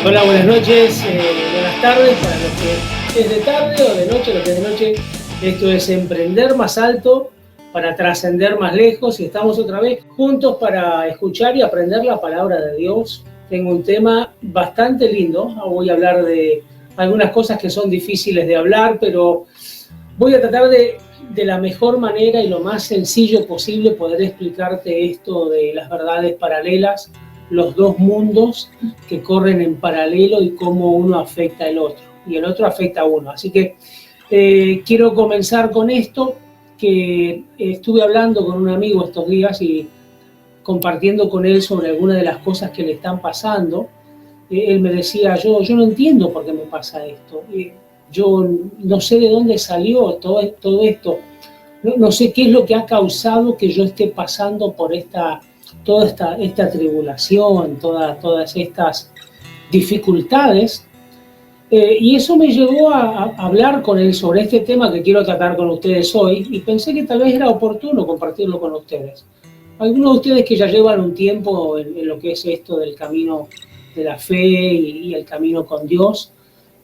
Hola, buenas noches, buenas tardes para los que es de tarde o de noche, los que es de noche. Esto es Emprender Más Alto para trascender más lejos y estamos otra vez juntos para escuchar y aprender la palabra de Dios. Tengo un tema bastante lindo, voy a hablar de algunas cosas que son difíciles de hablar, pero voy a tratar de la mejor manera y lo más sencillo posible poder explicarte esto de las verdades paralelas, los dos mundos que corren en paralelo y cómo uno afecta al otro y el otro afecta a uno. Así que quiero comenzar con esto, que estuve hablando con un amigo estos días y compartiendo con él sobre algunas de las cosas que le están pasando. Él me decía, yo no entiendo por qué me pasa esto. Yo no sé de dónde salió todo esto. No sé qué es lo que ha causado que yo esté pasando por toda esta tribulación, todas estas dificultades. Y eso me llevó a hablar con él sobre este tema que quiero tratar con ustedes hoy, y pensé que tal vez era oportuno compartirlo con ustedes. Algunos de ustedes que ya llevan un tiempo en lo que es esto del camino de la fe y el camino con Dios,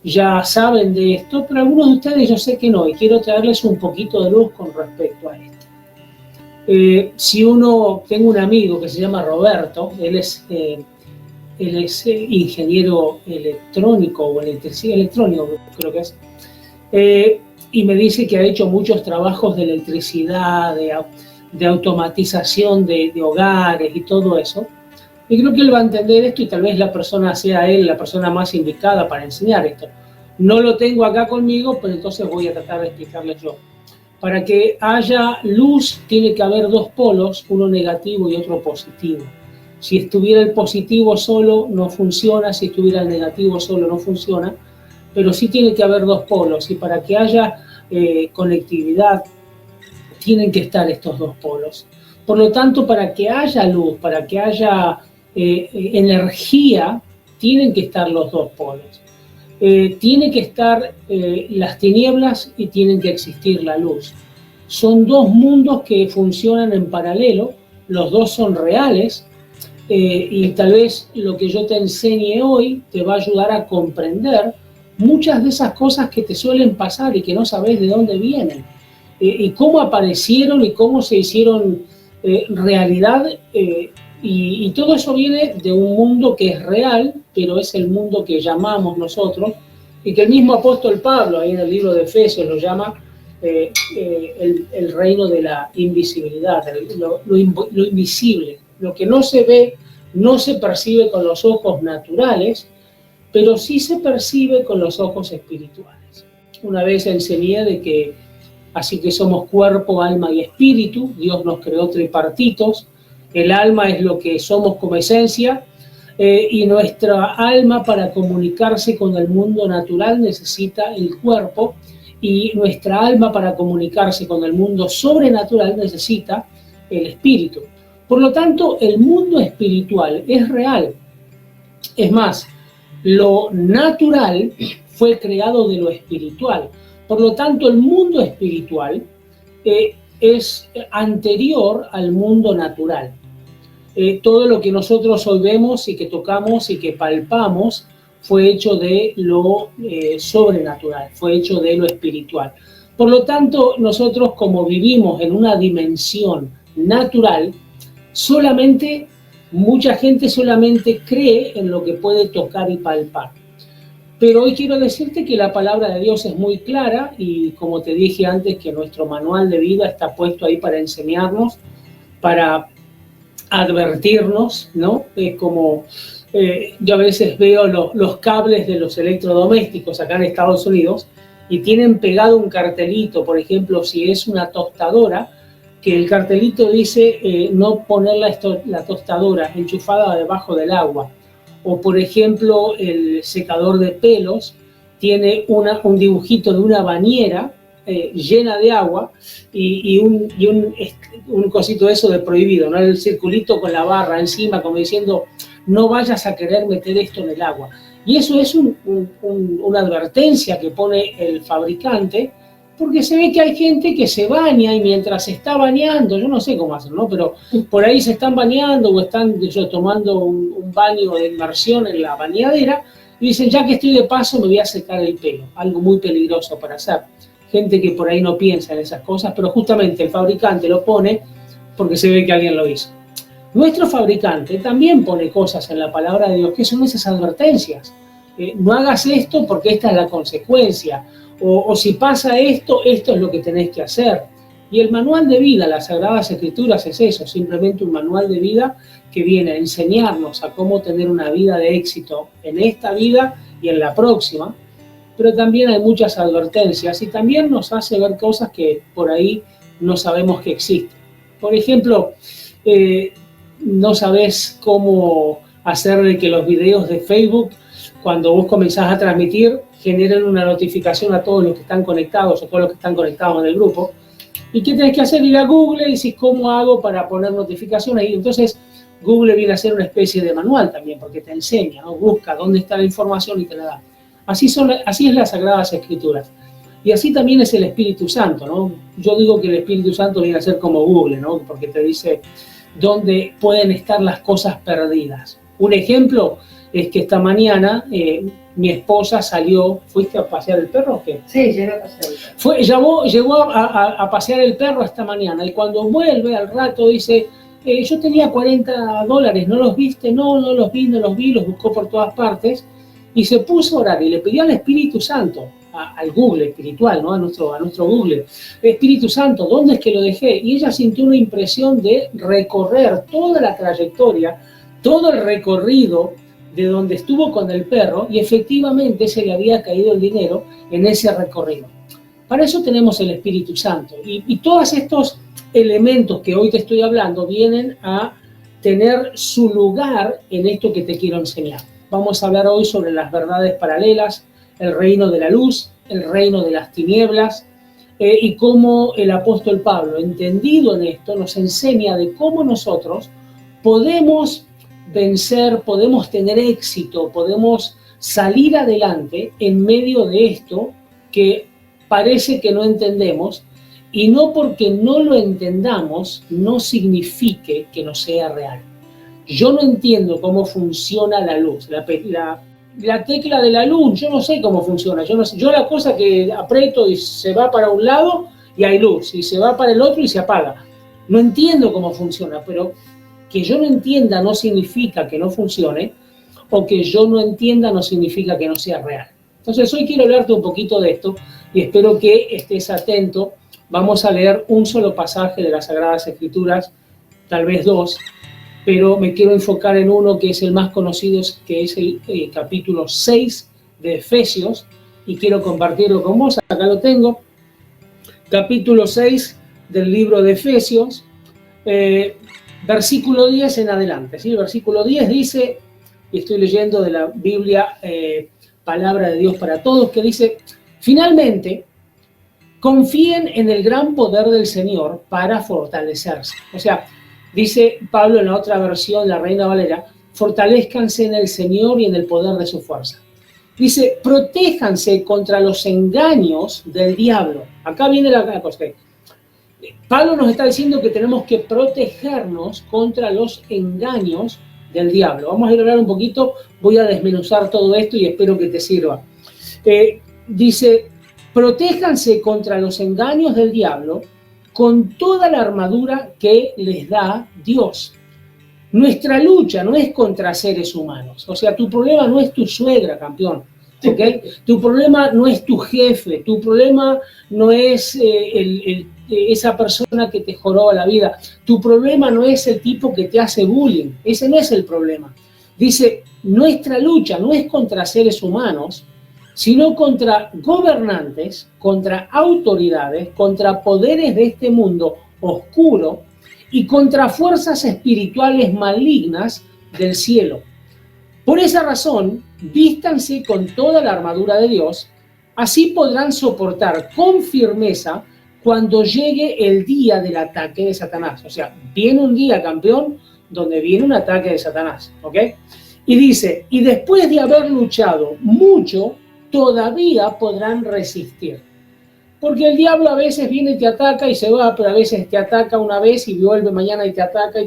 ya saben de esto, pero algunos de ustedes yo sé que no, y quiero traerles un poquito de luz con respecto a esto. Tengo un amigo que se llama Roberto, él es ingeniero electrónico o electrónico, creo que es, y me dice que ha hecho muchos trabajos de electricidad, de automatización de hogares y todo eso. Y creo que él va a entender esto y tal vez sea él la persona más indicada para enseñar esto. No lo tengo acá conmigo, pero entonces voy a tratar de explicarles yo. Para que haya luz tiene que haber dos polos, uno negativo y otro positivo. Si estuviera el positivo solo no funciona, si estuviera el negativo solo no funciona, pero sí tiene que haber dos polos y para que haya conectividad tienen que estar estos dos polos. Por lo tanto, para que haya luz, para que haya energía, tienen que estar los dos polos. Tiene que estar las tinieblas y tienen que existir la luz. Son dos mundos que funcionan en paralelo, los dos son reales, y tal vez lo que yo te enseñe hoy te va a ayudar a comprender muchas de esas cosas que te suelen pasar y que no sabes de dónde vienen, y cómo aparecieron y cómo se hicieron realidad, y todo eso viene de un mundo que es real, pero es el mundo que llamamos nosotros, y que el mismo apóstol Pablo, ahí en el libro de Efesios, lo llama el reino de la invisibilidad, lo invisible, lo que no se ve, no se percibe con los ojos naturales, pero sí se percibe con los ojos espirituales. Una vez enseñé de que así que somos cuerpo, alma y espíritu. Dios nos creó tripartitos. El alma es lo que somos como esencia, y nuestra alma para comunicarse con el mundo natural necesita el cuerpo, y nuestra alma para comunicarse con el mundo sobrenatural necesita el espíritu. Por lo tanto, el mundo espiritual es real. Es más, lo natural fue creado de lo espiritual. Por lo tanto, el mundo espiritual es anterior al mundo natural. Todo lo que nosotros hoy vemos y que tocamos y que palpamos fue hecho de lo sobrenatural, fue hecho de lo espiritual. Por lo tanto, nosotros como vivimos en una dimensión natural, mucha gente solamente cree en lo que puede tocar y palpar. Pero hoy quiero decirte que la palabra de Dios es muy clara y como te dije antes que nuestro manual de vida está puesto ahí para enseñarnos, para advertirnos, ¿no? Yo a veces veo los cables de los electrodomésticos acá en Estados Unidos y tienen pegado un cartelito, por ejemplo, si es una tostadora, que el cartelito dice no poner la tostadora enchufada debajo del agua. O, por ejemplo, el secador de pelos tiene un dibujito de una bañera llena de agua y un cosito de eso de prohibido, ¿no? El circulito con la barra encima, como diciendo, no vayas a querer meter esto en el agua. Y eso es una advertencia que pone el fabricante, porque se ve que hay gente que se baña y mientras se está bañando, yo no sé cómo hacen, ¿no? Pero por ahí se están bañando o están tomando un baño de inmersión en la bañadera y dicen, ya que estoy de paso me voy a secar el pelo, algo muy peligroso para hacer. Gente que por ahí no piensa en esas cosas, pero justamente el fabricante lo pone porque se ve que alguien lo hizo. Nuestro fabricante también pone cosas en la palabra de Dios que son esas advertencias. No hagas esto porque esta es la consecuencia, o si pasa esto, esto es lo que tenés que hacer. Y el manual de vida, las Sagradas Escrituras, es eso, simplemente un manual de vida que viene a enseñarnos a cómo tener una vida de éxito en esta vida y en la próxima, pero también hay muchas advertencias y también nos hace ver cosas que por ahí no sabemos que existen. Por ejemplo, no sabés cómo hacer de que los videos de Facebook, cuando vos comenzás a transmitir, generen una notificación a todos los que están conectados o todos los que están conectados en el grupo. ¿Y qué tenés que hacer? Ir a Google y decís, ¿cómo hago para poner notificaciones? Y entonces Google viene a ser una especie de manual también, porque te enseña, ¿no? Busca dónde está la información y te la da. Así es las Sagradas Escrituras. Y así también es el Espíritu Santo, ¿no? Yo digo que el Espíritu Santo viene a ser como Google, ¿no? Porque te dice dónde pueden estar las cosas perdidas. Un ejemplo es que esta mañana mi esposa salió. ¿Fuiste a pasear el perro o qué? Sí, llegué a pasear el perro. Llegó a pasear el perro esta mañana y cuando vuelve al rato dice, yo tenía $40, ¿no los viste? No los vi, los buscó por todas partes y se puso a orar y le pidió al Espíritu Santo, al Google espiritual, ¿no? a nuestro Google, Espíritu Santo, ¿dónde es que lo dejé? Y ella sintió una impresión de recorrer toda la trayectoria, todo el recorrido de donde estuvo con el perro y efectivamente se le había caído el dinero en ese recorrido. Para eso tenemos el Espíritu Santo y todos estos elementos que hoy te estoy hablando vienen a tener su lugar en esto que te quiero enseñar. Vamos a hablar hoy sobre las verdades paralelas, el reino de la luz, el reino de las tinieblas y cómo el apóstol Pablo, entendido en esto, nos enseña de cómo nosotros podemos vencer, podemos tener éxito, podemos salir adelante en medio de esto que parece que no entendemos, y no porque no lo entendamos no signifique que no sea real. Yo no entiendo cómo funciona la luz, la tecla de la luz, yo no sé cómo funciona, yo la cosa que aprieto y se va para un lado y hay luz, y se va para el otro y se apaga. No entiendo cómo funciona, pero que yo no entienda no significa que no funcione, o que yo no entienda no significa que no sea real. Entonces hoy quiero hablarte un poquito de esto y espero que estés atento. Vamos a leer un solo pasaje de las Sagradas Escrituras, tal vez dos, pero me quiero enfocar en uno que es el más conocido, que es el capítulo 6 de Efesios, y quiero compartirlo con vos. Acá lo tengo, capítulo 6 del libro de Efesios, versículo 10 en adelante, ¿sí? El versículo 10 dice, y estoy leyendo de la Biblia, Palabra de Dios para Todos, que dice, finalmente, confíen en el gran poder del Señor para fortalecerse. O sea, dice Pablo en la otra versión, la Reina Valera, fortalezcanse en el Señor y en el poder de su fuerza. Dice, protéjanse contra los engaños del diablo. Acá viene la cosa. Pablo nos está diciendo que tenemos que protegernos contra los engaños del diablo. Vamos a ir a hablar un poquito, voy a desmenuzar todo esto y espero que te sirva. Dice, protéjanse contra los engaños del diablo con toda la armadura que les da Dios. Nuestra lucha no es contra seres humanos. O sea, tu problema no es tu suegra, campeón. ¿Okay? Tu problema no es tu jefe, tu problema no es esa persona que te joroba la vida, tu problema no es el tipo que te hace bullying, ese no es el problema. Dice, nuestra lucha no es contra seres humanos, sino contra gobernantes, contra autoridades, contra poderes de este mundo oscuro y contra fuerzas espirituales malignas del cielo. Por esa razón, vístanse con toda la armadura de Dios, así podrán soportar con firmeza cuando llegue el día del ataque de Satanás. O sea, viene un día, campeón, donde viene un ataque de Satanás, ¿ok? Y dice, y después de haber luchado mucho, todavía podrán resistir. Porque el diablo a veces viene y te ataca y se va, pero a veces te ataca una vez y vuelve mañana y te ataca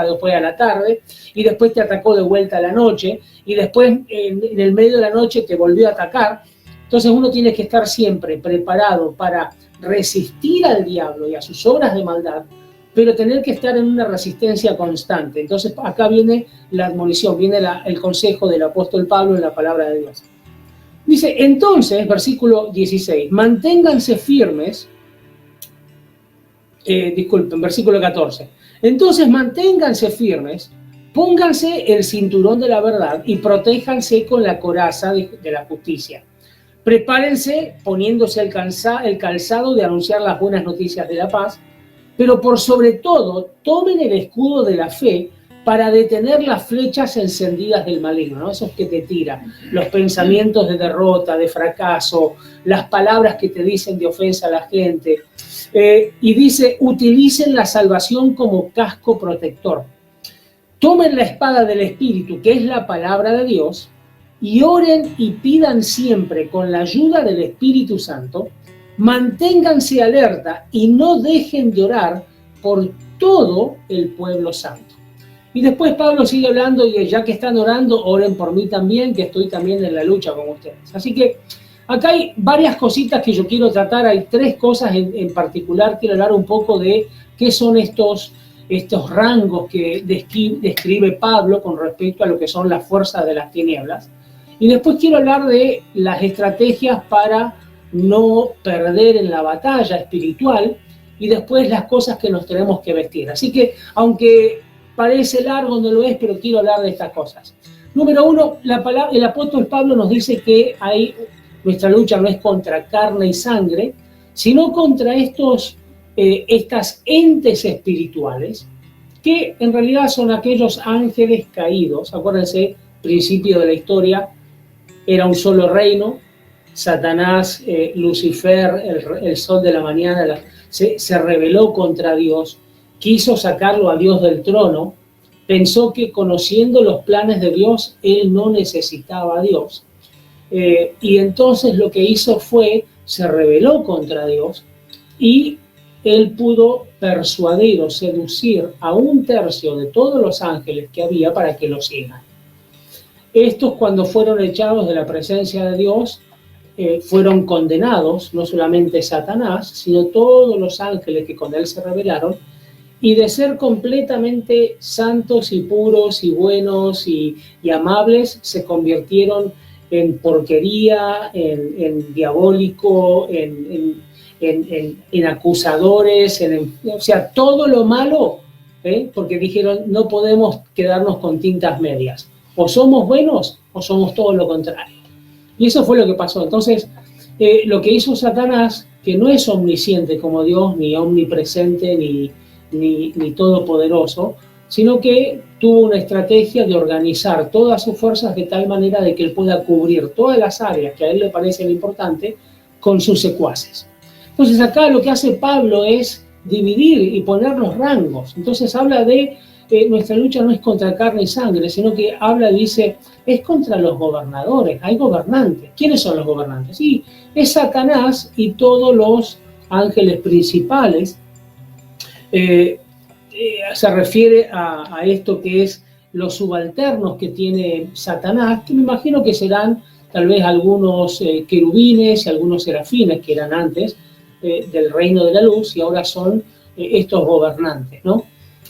después a la tarde, y después te atacó de vuelta a la noche, y después en el medio de la noche te volvió a atacar. Entonces uno tiene que estar siempre preparado para resistir al diablo y a sus obras de maldad, pero tener que estar en una resistencia constante. Entonces acá viene la admonición, viene el consejo del apóstol Pablo en la palabra de Dios. Dice, entonces, versículo 16, manténganse firmes, versículo 14, entonces manténganse firmes, pónganse el cinturón de la verdad y protéjanse con la coraza de la justicia. Prepárense poniéndose el calzado de anunciar las buenas noticias de la paz, pero por sobre todo, tomen el escudo de la fe para detener las flechas encendidas del maligno, ¿no? Esos que te tiran, los pensamientos de derrota, de fracaso, las palabras que te dicen de ofensa a la gente. Y dice, utilicen la salvación como casco protector. Tomen la espada del Espíritu, que es la palabra de Dios, y oren y pidan siempre con la ayuda del Espíritu Santo. Manténganse alerta y no dejen de orar por todo el pueblo santo. Y después Pablo sigue hablando, y ya que están orando, oren por mí también, que estoy también en la lucha con ustedes. Así que acá hay varias cositas que yo quiero tratar, hay 3 cosas en particular. Quiero hablar un poco de qué son estos rangos que describe Pablo con respecto a lo que son las fuerzas de las tinieblas. Y después quiero hablar de las estrategias para no perder en la batalla espiritual, y después las cosas que nos tenemos que vestir. Así que, aunque parece largo, no lo es, pero quiero hablar de estas cosas. Número 1, el apóstol Pablo nos dice que nuestra lucha no es contra carne y sangre, sino contra estas entes espirituales, que en realidad son aquellos ángeles caídos. Acuérdense, principio de la historia, era un solo reino. Satanás, Lucifer, el sol de la mañana, se rebeló contra Dios, quiso sacarlo a Dios del trono, pensó que conociendo los planes de Dios, él no necesitaba a Dios. Y entonces lo que hizo fue, se rebeló contra Dios, y él pudo persuadir o seducir a 1/3 de todos los ángeles que había para que lo sigan. Estos, cuando fueron echados de la presencia de Dios, fueron condenados, no solamente Satanás, sino todos los ángeles que con él se rebelaron, y de ser completamente santos y puros y buenos y amables, se convirtieron en porquería, en diabólico, en acusadores, o sea, todo lo malo, porque dijeron, no podemos quedarnos con tintas medias, o somos buenos o somos todo lo contrario. Y eso fue lo que pasó. Entonces, lo que hizo Satanás, que no es omnisciente como Dios, ni omnipresente, ni todopoderoso, sino que tuvo una estrategia de organizar todas sus fuerzas de tal manera de que él pueda cubrir todas las áreas que a él le parecen importantes con sus secuaces. Entonces acá lo que hace Pablo es dividir y poner los rangos. Entonces habla de nuestra lucha no es contra carne y sangre, sino que habla y dice, es contra los gobernadores, hay gobernantes. ¿Quiénes son los gobernantes? Sí, es Satanás y todos los ángeles principales. Se refiere a esto que es los subalternos que tiene Satanás, que me imagino que serán tal vez algunos querubines y algunos serafines que eran antes del reino de la luz, y ahora son estos gobernantes, ¿no?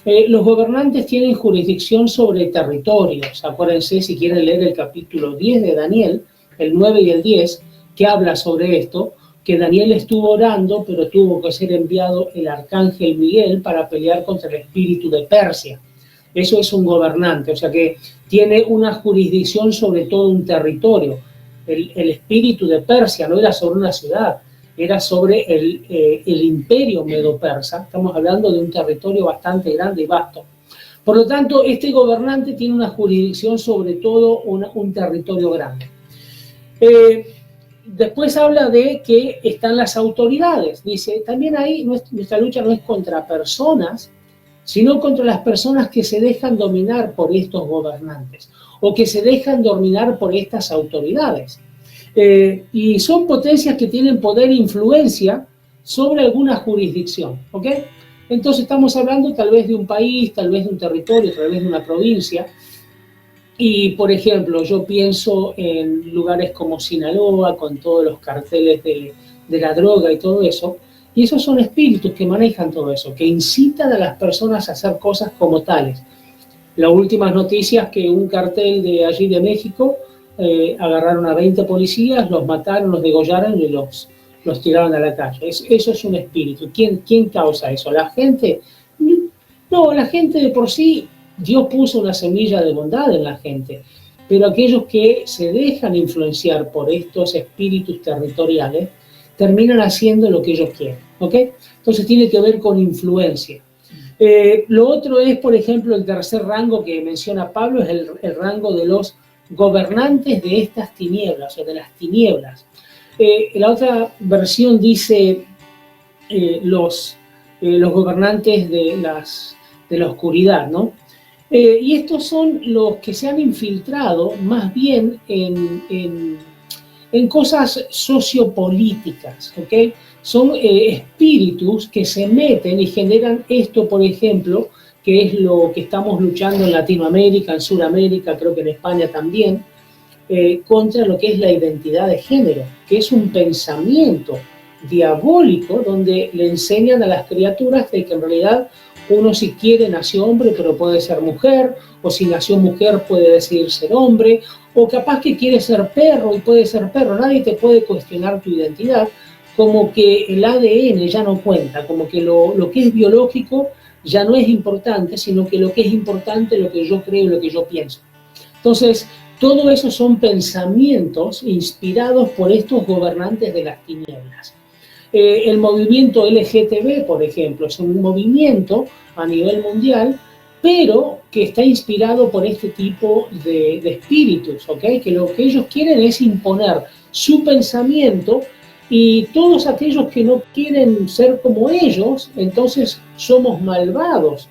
Los gobernantes tienen jurisdicción sobre territorios. Acuérdense, si quieren leer el capítulo 10 de Daniel, el 9 y el 10, que habla sobre esto, que Daniel estuvo orando, pero tuvo que ser enviado el arcángel Miguel para pelear contra el espíritu de Persia. Eso es un gobernante, o sea que tiene una jurisdicción sobre todo un territorio. El espíritu de Persia no era sobre una ciudad, era sobre el imperio medo-persa. Estamos hablando de un territorio bastante grande y vasto. Por lo tanto, este gobernante tiene una jurisdicción sobre todo un territorio grande. Después habla de que están las autoridades. Dice, también ahí nuestra lucha no es contra personas, sino contra las personas que se dejan dominar por estos gobernantes o que se dejan dominar por estas autoridades. Y son potencias que tienen poder e influencia sobre alguna jurisdicción, ¿ok? Entonces estamos hablando tal vez de un país, tal vez de un territorio, tal vez de una provincia. Y, por ejemplo, yo pienso en lugares como Sinaloa, con todos los carteles de la droga y todo eso, y esos son espíritus que manejan todo eso, que incitan a las personas a hacer cosas como tales. Las últimas noticias que un cartel de allí de México agarraron a 20 policías, los mataron, los degollaron y los tiraron a la calle. Eso es un espíritu. ¿Quién causa eso? ¿La gente? No, la gente de por sí, Dios puso una semilla de bondad en la gente, pero aquellos que se dejan influenciar por estos espíritus territoriales terminan haciendo lo que ellos quieren, ¿ok? Entonces tiene que ver con influencia. Lo otro es, por ejemplo, el tercer rango que menciona Pablo, es el rango de los gobernantes de estas tinieblas, o de las tinieblas. La otra versión dice los gobernantes de la oscuridad, ¿no? Y estos son los que se han infiltrado más bien en cosas sociopolíticas, ¿ok? Son espíritus que se meten y generan esto, por ejemplo, que es lo que estamos luchando en Latinoamérica, en Sudamérica, creo que en España también, contra lo que es la identidad de género, que es un pensamiento diabólico donde le enseñan a las criaturas de que en realidad uno si quiere nació hombre pero puede ser mujer, o si nació mujer puede decidir ser hombre, o capaz que quiere ser perro y puede ser perro. Nadie te puede cuestionar tu identidad, como que el ADN ya no cuenta, como que lo que es biológico ya no es importante, sino que lo que es importante es lo que yo creo y lo que yo pienso. Entonces, todo eso son pensamientos inspirados por estos gobernantes de las tinieblas. El movimiento LGTB, por ejemplo, es un movimiento a nivel mundial, pero que está inspirado por este tipo de espíritus, ¿ok? Que lo que ellos quieren es imponer su pensamiento, y todos aquellos que no quieren ser como ellos, entonces somos malvados.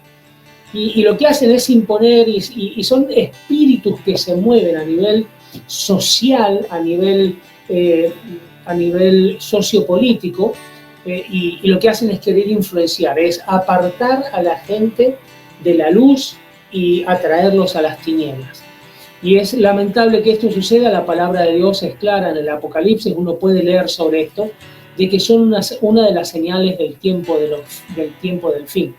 Y lo que hacen es imponer, y son espíritus que se mueven a nivel social, a nivel sociopolítico, y lo que hacen es querer influenciar, es apartar a la gente de la luz y atraerlos a las tinieblas. Y es lamentable que esto suceda. La palabra de Dios es clara en el Apocalipsis, uno puede leer sobre esto, de que son una de las señales del tiempo del fin,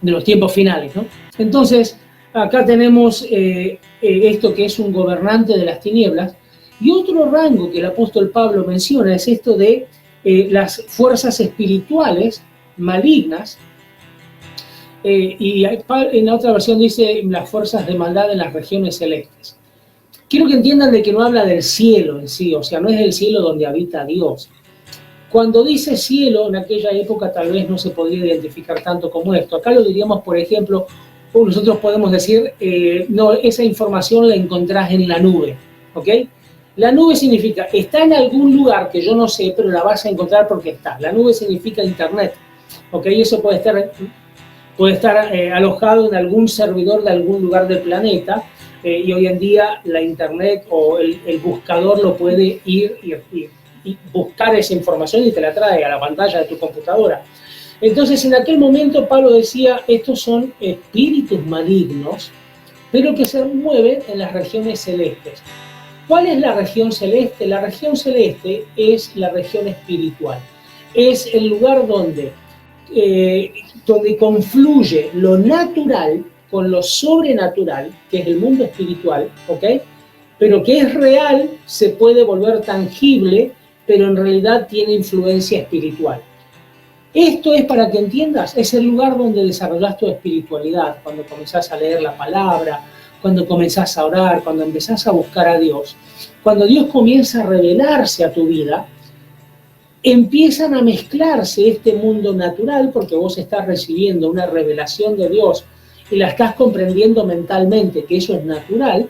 de los tiempos finales, ¿no? Entonces, acá tenemos esto que es un gobernante de las tinieblas. Y otro rango que el apóstol Pablo menciona es esto de las fuerzas espirituales malignas, y en la otra versión dice las fuerzas de maldad en las regiones celestes. Quiero que entiendan de que no habla del cielo en sí, o sea, no es el cielo donde habita Dios. Cuando dice cielo, en aquella época tal vez no se podría identificar tanto como esto. Acá lo diríamos, por ejemplo, nosotros podemos decir, no, esa información la encontrás en la nube, ¿ok? La nube significa, está en algún lugar que yo no sé, pero la vas a encontrar porque está. La nube significa internet, ¿ok? Y eso puede estar alojado en algún servidor de algún lugar del planeta, y hoy en día la internet o el buscador lo puede ir y buscar esa información y te la trae a la pantalla de tu computadora. Entonces, en aquel momento Pablo decía, estos son espíritus malignos, pero que se mueven en las regiones celestes. ¿Cuál es la región celeste? La región celeste es la región espiritual. Es el lugar donde confluye lo natural con lo sobrenatural, que es el mundo espiritual, ¿ok? Pero que es real, se puede volver tangible, pero en realidad tiene influencia espiritual. Esto es, para que entiendas, es el lugar donde desarrollas tu espiritualidad, cuando comenzás a leer la palabra, cuando comenzás a orar, cuando empezás a buscar a Dios. Cuando Dios comienza a revelarse a tu vida, empiezan a mezclarse este mundo natural, porque vos estás recibiendo una revelación de Dios y la estás comprendiendo mentalmente, que eso es natural,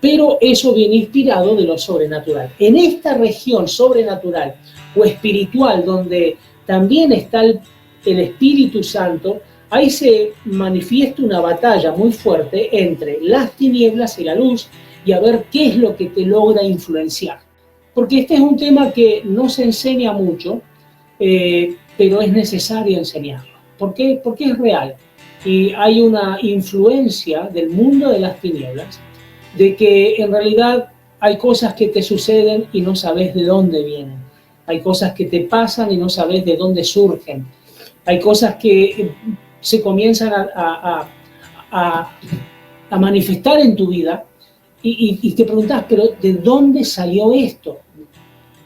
pero eso viene inspirado de lo sobrenatural. En esta región sobrenatural o espiritual, donde también está el Espíritu Santo, ahí se manifiesta una batalla muy fuerte entre las tinieblas y la luz, y a ver qué es lo que te logra influenciar. Porque este es un tema que no se enseña mucho, pero es necesario enseñarlo. ¿Por qué? Porque es real. Y hay una influencia del mundo de las tinieblas, de que en realidad hay cosas que te suceden y no sabes de dónde vienen. Hay cosas que te pasan y no sabes de dónde surgen. Hay cosas que se comienzan a manifestar en tu vida y te preguntás, pero ¿de dónde salió esto?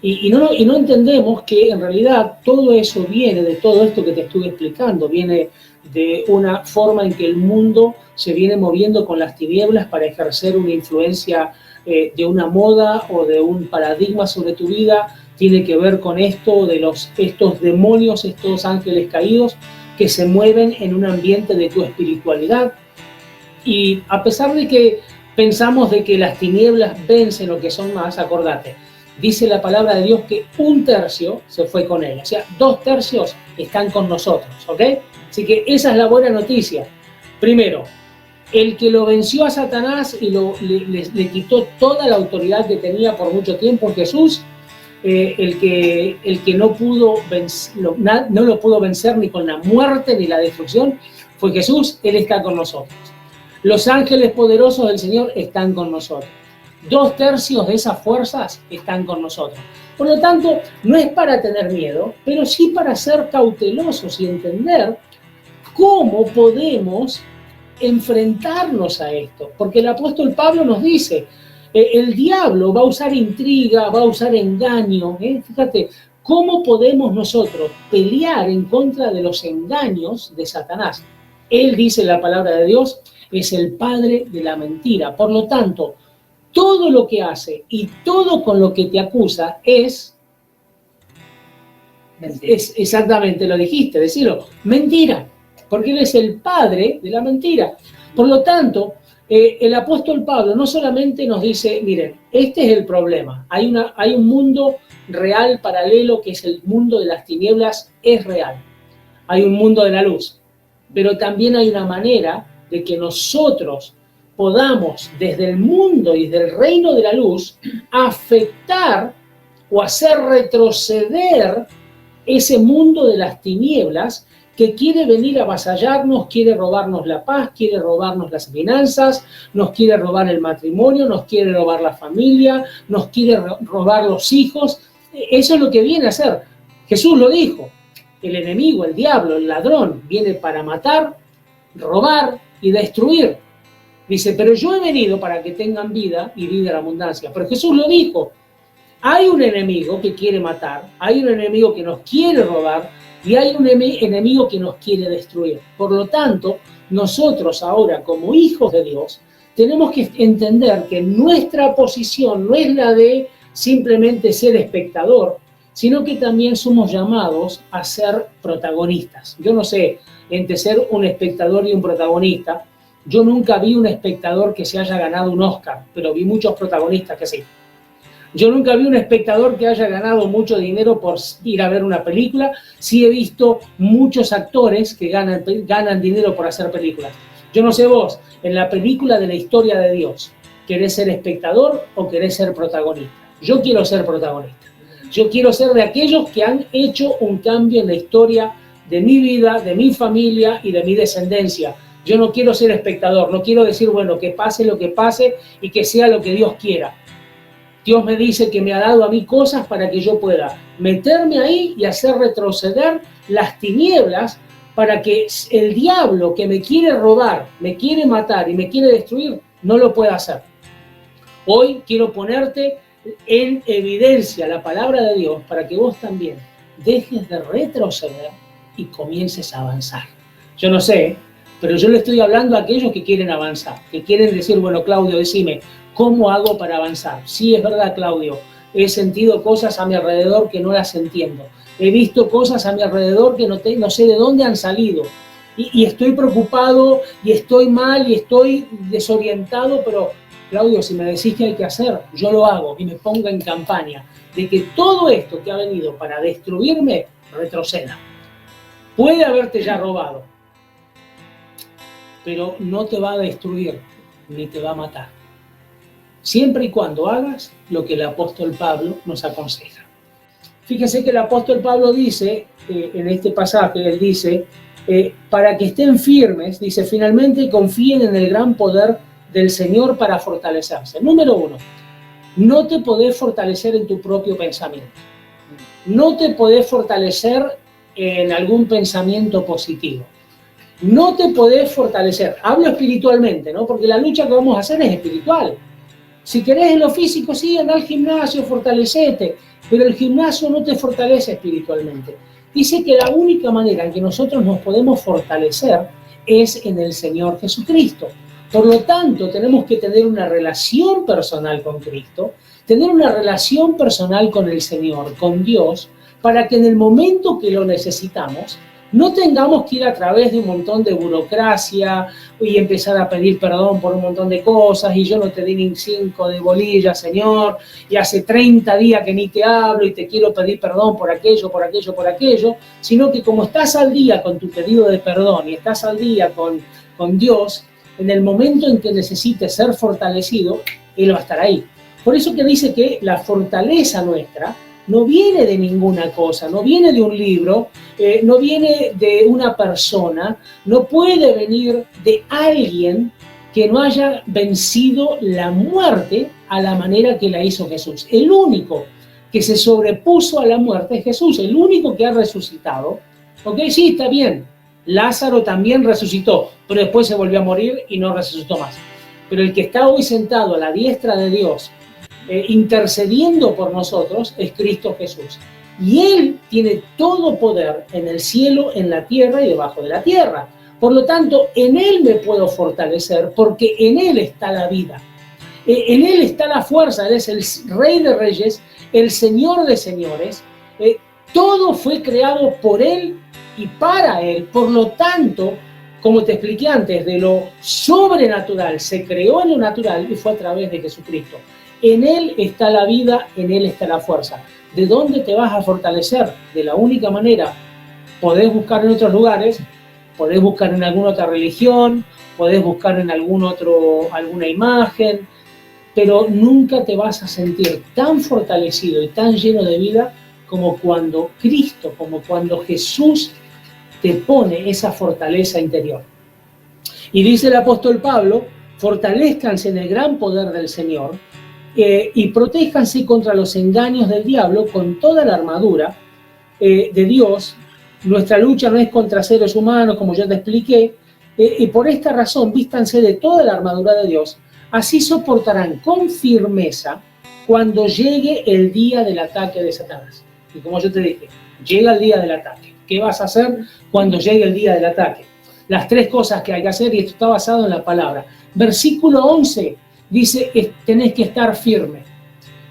Y no entendemos que en realidad todo eso viene de todo esto que te estuve explicando, viene de una forma en que el mundo se viene moviendo con las tinieblas para ejercer una influencia de una moda o de un paradigma sobre tu vida. Tiene que ver con esto de estos demonios, estos ángeles caídos que se mueven en un ambiente de tu espiritualidad. Y a pesar de que pensamos de que las tinieblas vencen lo que son más, acordate, dice la palabra de Dios que 1/3 se fue con él, o sea, 2/3 están con nosotros, ¿ok? Así que esa es la buena noticia. Primero, el que lo venció a Satanás y le quitó toda la autoridad que tenía por mucho tiempo, Jesús, el que no lo pudo vencer ni con la muerte ni la destrucción, fue Jesús. Él está con nosotros. Los ángeles poderosos del Señor están con nosotros. 2/3 de esas fuerzas están con nosotros. Por lo tanto, no es para tener miedo, pero sí para ser cautelosos y entender cómo podemos enfrentarnos a esto. Porque el apóstol Pablo nos dice, el diablo va a usar intriga, va a usar engaño. Fíjate, ¿cómo podemos nosotros pelear en contra de los engaños de Satanás? Él, dice la palabra de Dios, es el padre de la mentira. Por lo tanto, todo lo que hace y todo con lo que te acusa es exactamente, lo dijiste, decirlo, mentira, porque él es el padre de la mentira. Por lo tanto, el apóstol Pablo no solamente nos dice, miren, este es el problema, hay un mundo real paralelo que es el mundo de las tinieblas, es real, hay un mundo de la luz, pero también hay una manera de que nosotros podamos desde el mundo y desde el reino de la luz afectar o hacer retroceder ese mundo de las tinieblas que quiere venir a avasallarnos, quiere robarnos la paz, quiere robarnos las finanzas, nos quiere robar el matrimonio, nos quiere robar la familia, nos quiere robar los hijos. Eso es lo que viene a hacer. Jesús lo dijo, el enemigo, el diablo, el ladrón, viene para matar, robar y destruir. Dice, pero yo he venido para que tengan vida y vida en abundancia. Pero Jesús lo dijo, hay un enemigo que quiere matar, hay un enemigo que nos quiere robar y hay un enemigo que nos quiere destruir. Por lo tanto, nosotros ahora como hijos de Dios tenemos que entender que nuestra posición no es la de simplemente ser espectador, sino que también somos llamados a ser protagonistas. Yo no sé, entre ser un espectador y un protagonista, yo nunca vi un espectador que se haya ganado un Oscar, pero vi muchos protagonistas que sí. Yo nunca vi un espectador que haya ganado mucho dinero por ir a ver una película. Sí he visto muchos actores que ganan dinero por hacer películas. Yo no sé vos, en la película de la historia de Dios, ¿querés ser espectador o querés ser protagonista? Yo quiero ser protagonista. Yo quiero ser de aquellos que han hecho un cambio en la historia de mi vida, de mi familia y de mi descendencia. Yo no quiero ser espectador, no quiero decir, bueno, que pase lo que pase y que sea lo que Dios quiera. Dios me dice que me ha dado a mí cosas para que yo pueda meterme ahí y hacer retroceder las tinieblas para que el diablo que me quiere robar, me quiere matar y me quiere destruir, no lo pueda hacer. Hoy quiero ponerte en evidencia la palabra de Dios para que vos también dejes de retroceder y comiences a avanzar. Yo no sé, pero yo le estoy hablando a aquellos que quieren avanzar, que quieren decir, bueno, Claudio, decime, ¿cómo hago para avanzar? Sí, es verdad, Claudio, he sentido cosas a mi alrededor que no las entiendo. He visto cosas a mi alrededor que no sé de dónde han salido. Y estoy preocupado, y estoy mal, y estoy desorientado, pero, Claudio, si me decís que hay que hacer, yo lo hago y me pongo en campaña de que todo esto que ha venido para destruirme, retroceda. Puede haberte ya robado, pero no te va a destruir, ni te va a matar. Siempre y cuando hagas lo que el apóstol Pablo nos aconseja. Fíjese que el apóstol Pablo dice, en este pasaje, él dice, para que estén firmes, dice, finalmente confíen en el gran poder del Señor para fortalecerse. Número 1, no te podés fortalecer en tu propio pensamiento. No te podés fortalecer en algún pensamiento positivo. No te podés fortalecer. Hablo espiritualmente, ¿no? Porque la lucha que vamos a hacer es espiritual. Si querés en lo físico, sí, anda al gimnasio, fortalecete. Pero el gimnasio no te fortalece espiritualmente. Dice que la única manera en que nosotros nos podemos fortalecer es en el Señor Jesucristo. Por lo tanto, tenemos que tener una relación personal con Cristo, tener una relación personal con el Señor, con Dios, para que en el momento que lo necesitamos, no tengamos que ir a través de un montón de burocracia y empezar a pedir perdón por un montón de cosas, y yo no te di ni 5 de bolilla, Señor, y hace 30 días que ni te hablo y te quiero pedir perdón por aquello, sino que como estás al día con tu pedido de perdón y estás al día con Dios, en el momento en que necesites ser fortalecido, Él va a estar ahí. Por eso que dice que la fortaleza nuestra no viene de ninguna cosa, no viene de un libro, no viene de una persona, no puede venir de alguien que no haya vencido la muerte a la manera que la hizo Jesús. El único que se sobrepuso a la muerte es Jesús, el único que ha resucitado. ¿Ok? Sí, está bien. Lázaro también resucitó, pero después se volvió a morir y no resucitó más. Pero el que está hoy sentado a la diestra de Dios, intercediendo por nosotros, es Cristo Jesús. Y Él tiene todo poder en el cielo, en la tierra y debajo de la tierra. Por lo tanto, en Él me puedo fortalecer porque en Él está la vida. En Él está la fuerza. Él es el Rey de Reyes, el Señor de Señores. Todo fue creado por Él y para Él. Por lo tanto, como te expliqué antes, de lo sobrenatural se creó en lo natural y fue a través de Jesucristo. En Él está la vida, en Él está la fuerza. ¿De dónde te vas a fortalecer? De la única manera. Podés buscar en otros lugares, podés buscar en alguna otra religión, podés buscar en alguna imagen, pero nunca te vas a sentir tan fortalecido y tan lleno de vida como cuando Cristo, como cuando Jesús te pone esa fortaleza interior. Y dice el apóstol Pablo, fortalezcanse en el gran poder del Señor, y protéjanse contra los engaños del diablo con toda la armadura de Dios. Nuestra lucha no es contra seres humanos, como ya te expliqué, y por esta razón vístanse de toda la armadura de Dios, así soportarán con firmeza cuando llegue el día del ataque de Satanás. Y como yo te dije, llega el día del ataque. ¿Qué vas a hacer cuando llegue el día del ataque? Las 3 cosas que hay que hacer, y esto está basado en la palabra. Versículo 11 dice que tenés que estar firme.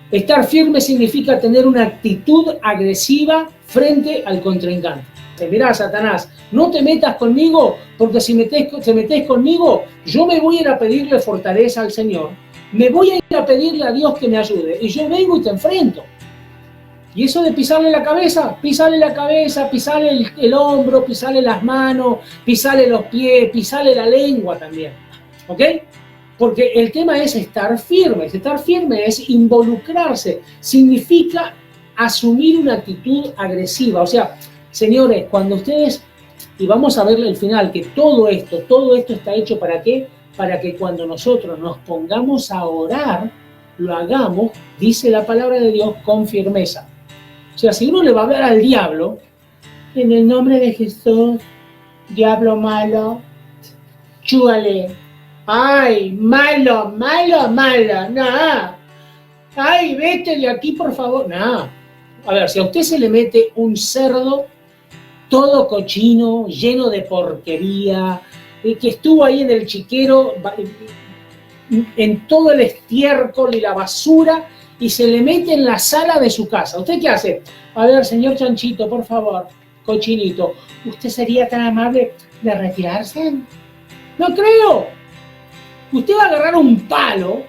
Estar firme significa tener una actitud agresiva frente al contrincante. Mirá, Satanás, no te metas conmigo, porque si te metes conmigo, yo me voy a ir a pedirle fortaleza al Señor, me voy a ir a pedirle a Dios que me ayude, y yo vengo y te enfrento. Y eso de pisarle la cabeza, pisarle el hombro, pisarle las manos, pisarle los pies, pisarle la lengua también. ¿Ok? Porque el tema es estar firme. Estar firme es involucrarse. Significa asumir una actitud agresiva. O sea, señores, cuando ustedes, y vamos a ver el final, que todo esto está hecho ¿para qué? Para que cuando nosotros nos pongamos a orar, lo hagamos, dice la palabra de Dios, con firmeza. O sea, si uno le va a hablar al diablo, en el nombre de Jesús, diablo malo, chúgale. Ay, malo, no. Ay, vete de aquí, por favor. No. A ver, si a usted se le mete un cerdo todo cochino, lleno de porquería, que estuvo ahí en el chiquero, en todo el estiércol y la basura, y se le mete en la sala de su casa. ¿Usted qué hace? A ver, señor Chanchito, por favor, cochinito, ¿usted sería tan amable de retirarse? No creo. Usted va a agarrar un palo